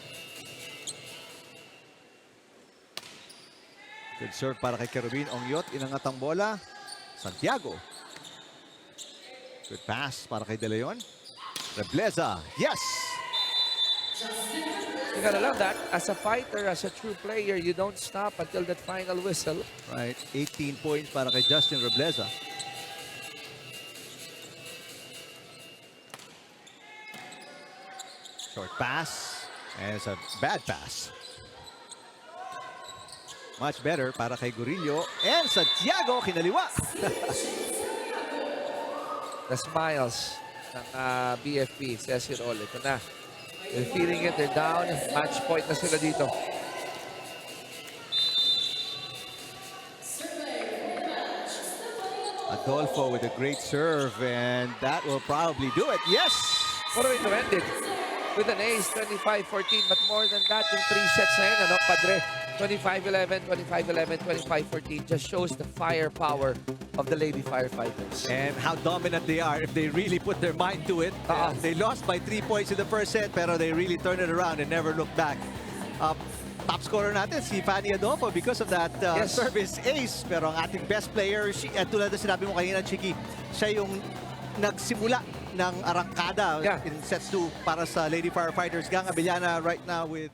Good serve para kay Kerubin. Ongyot, inangat ang bola. Santiago. Good pass para kay De Leon. Rebleza. Yes! You gotta love that. As a fighter, as a true player, you don't stop until that final whistle. Right. 18 points para kay Justin Rebleza. Short pass. And it's a bad pass. Much better para kay Gurillo. And Santiago, kinaliwa. the smiles ng BFP. Says it all. Ito na. They're feeling it. They're down. Match point na sila dito. Adolfo with a great serve, and that will probably do it. Yes! Pero ito ended with an ace, 25-14. But more than that, yung 3 sets na yun, ano, Padre? 25-11, 25-11, 25-14. Just shows the firepower of the Lady Firefighters. And how dominant they are if they really put their mind to it. They lost by 3 points in the first set, pero they really turned it around and never looked back. Top scorer natin, si Fanny Adolfo, because of that service ace. Pero ang ating best player, tulad na sinabi mo kanina, Chiki, siya yung nagsimula ng arangkada in set 2 para sa Lady Firefighters. Gang Abellana right now with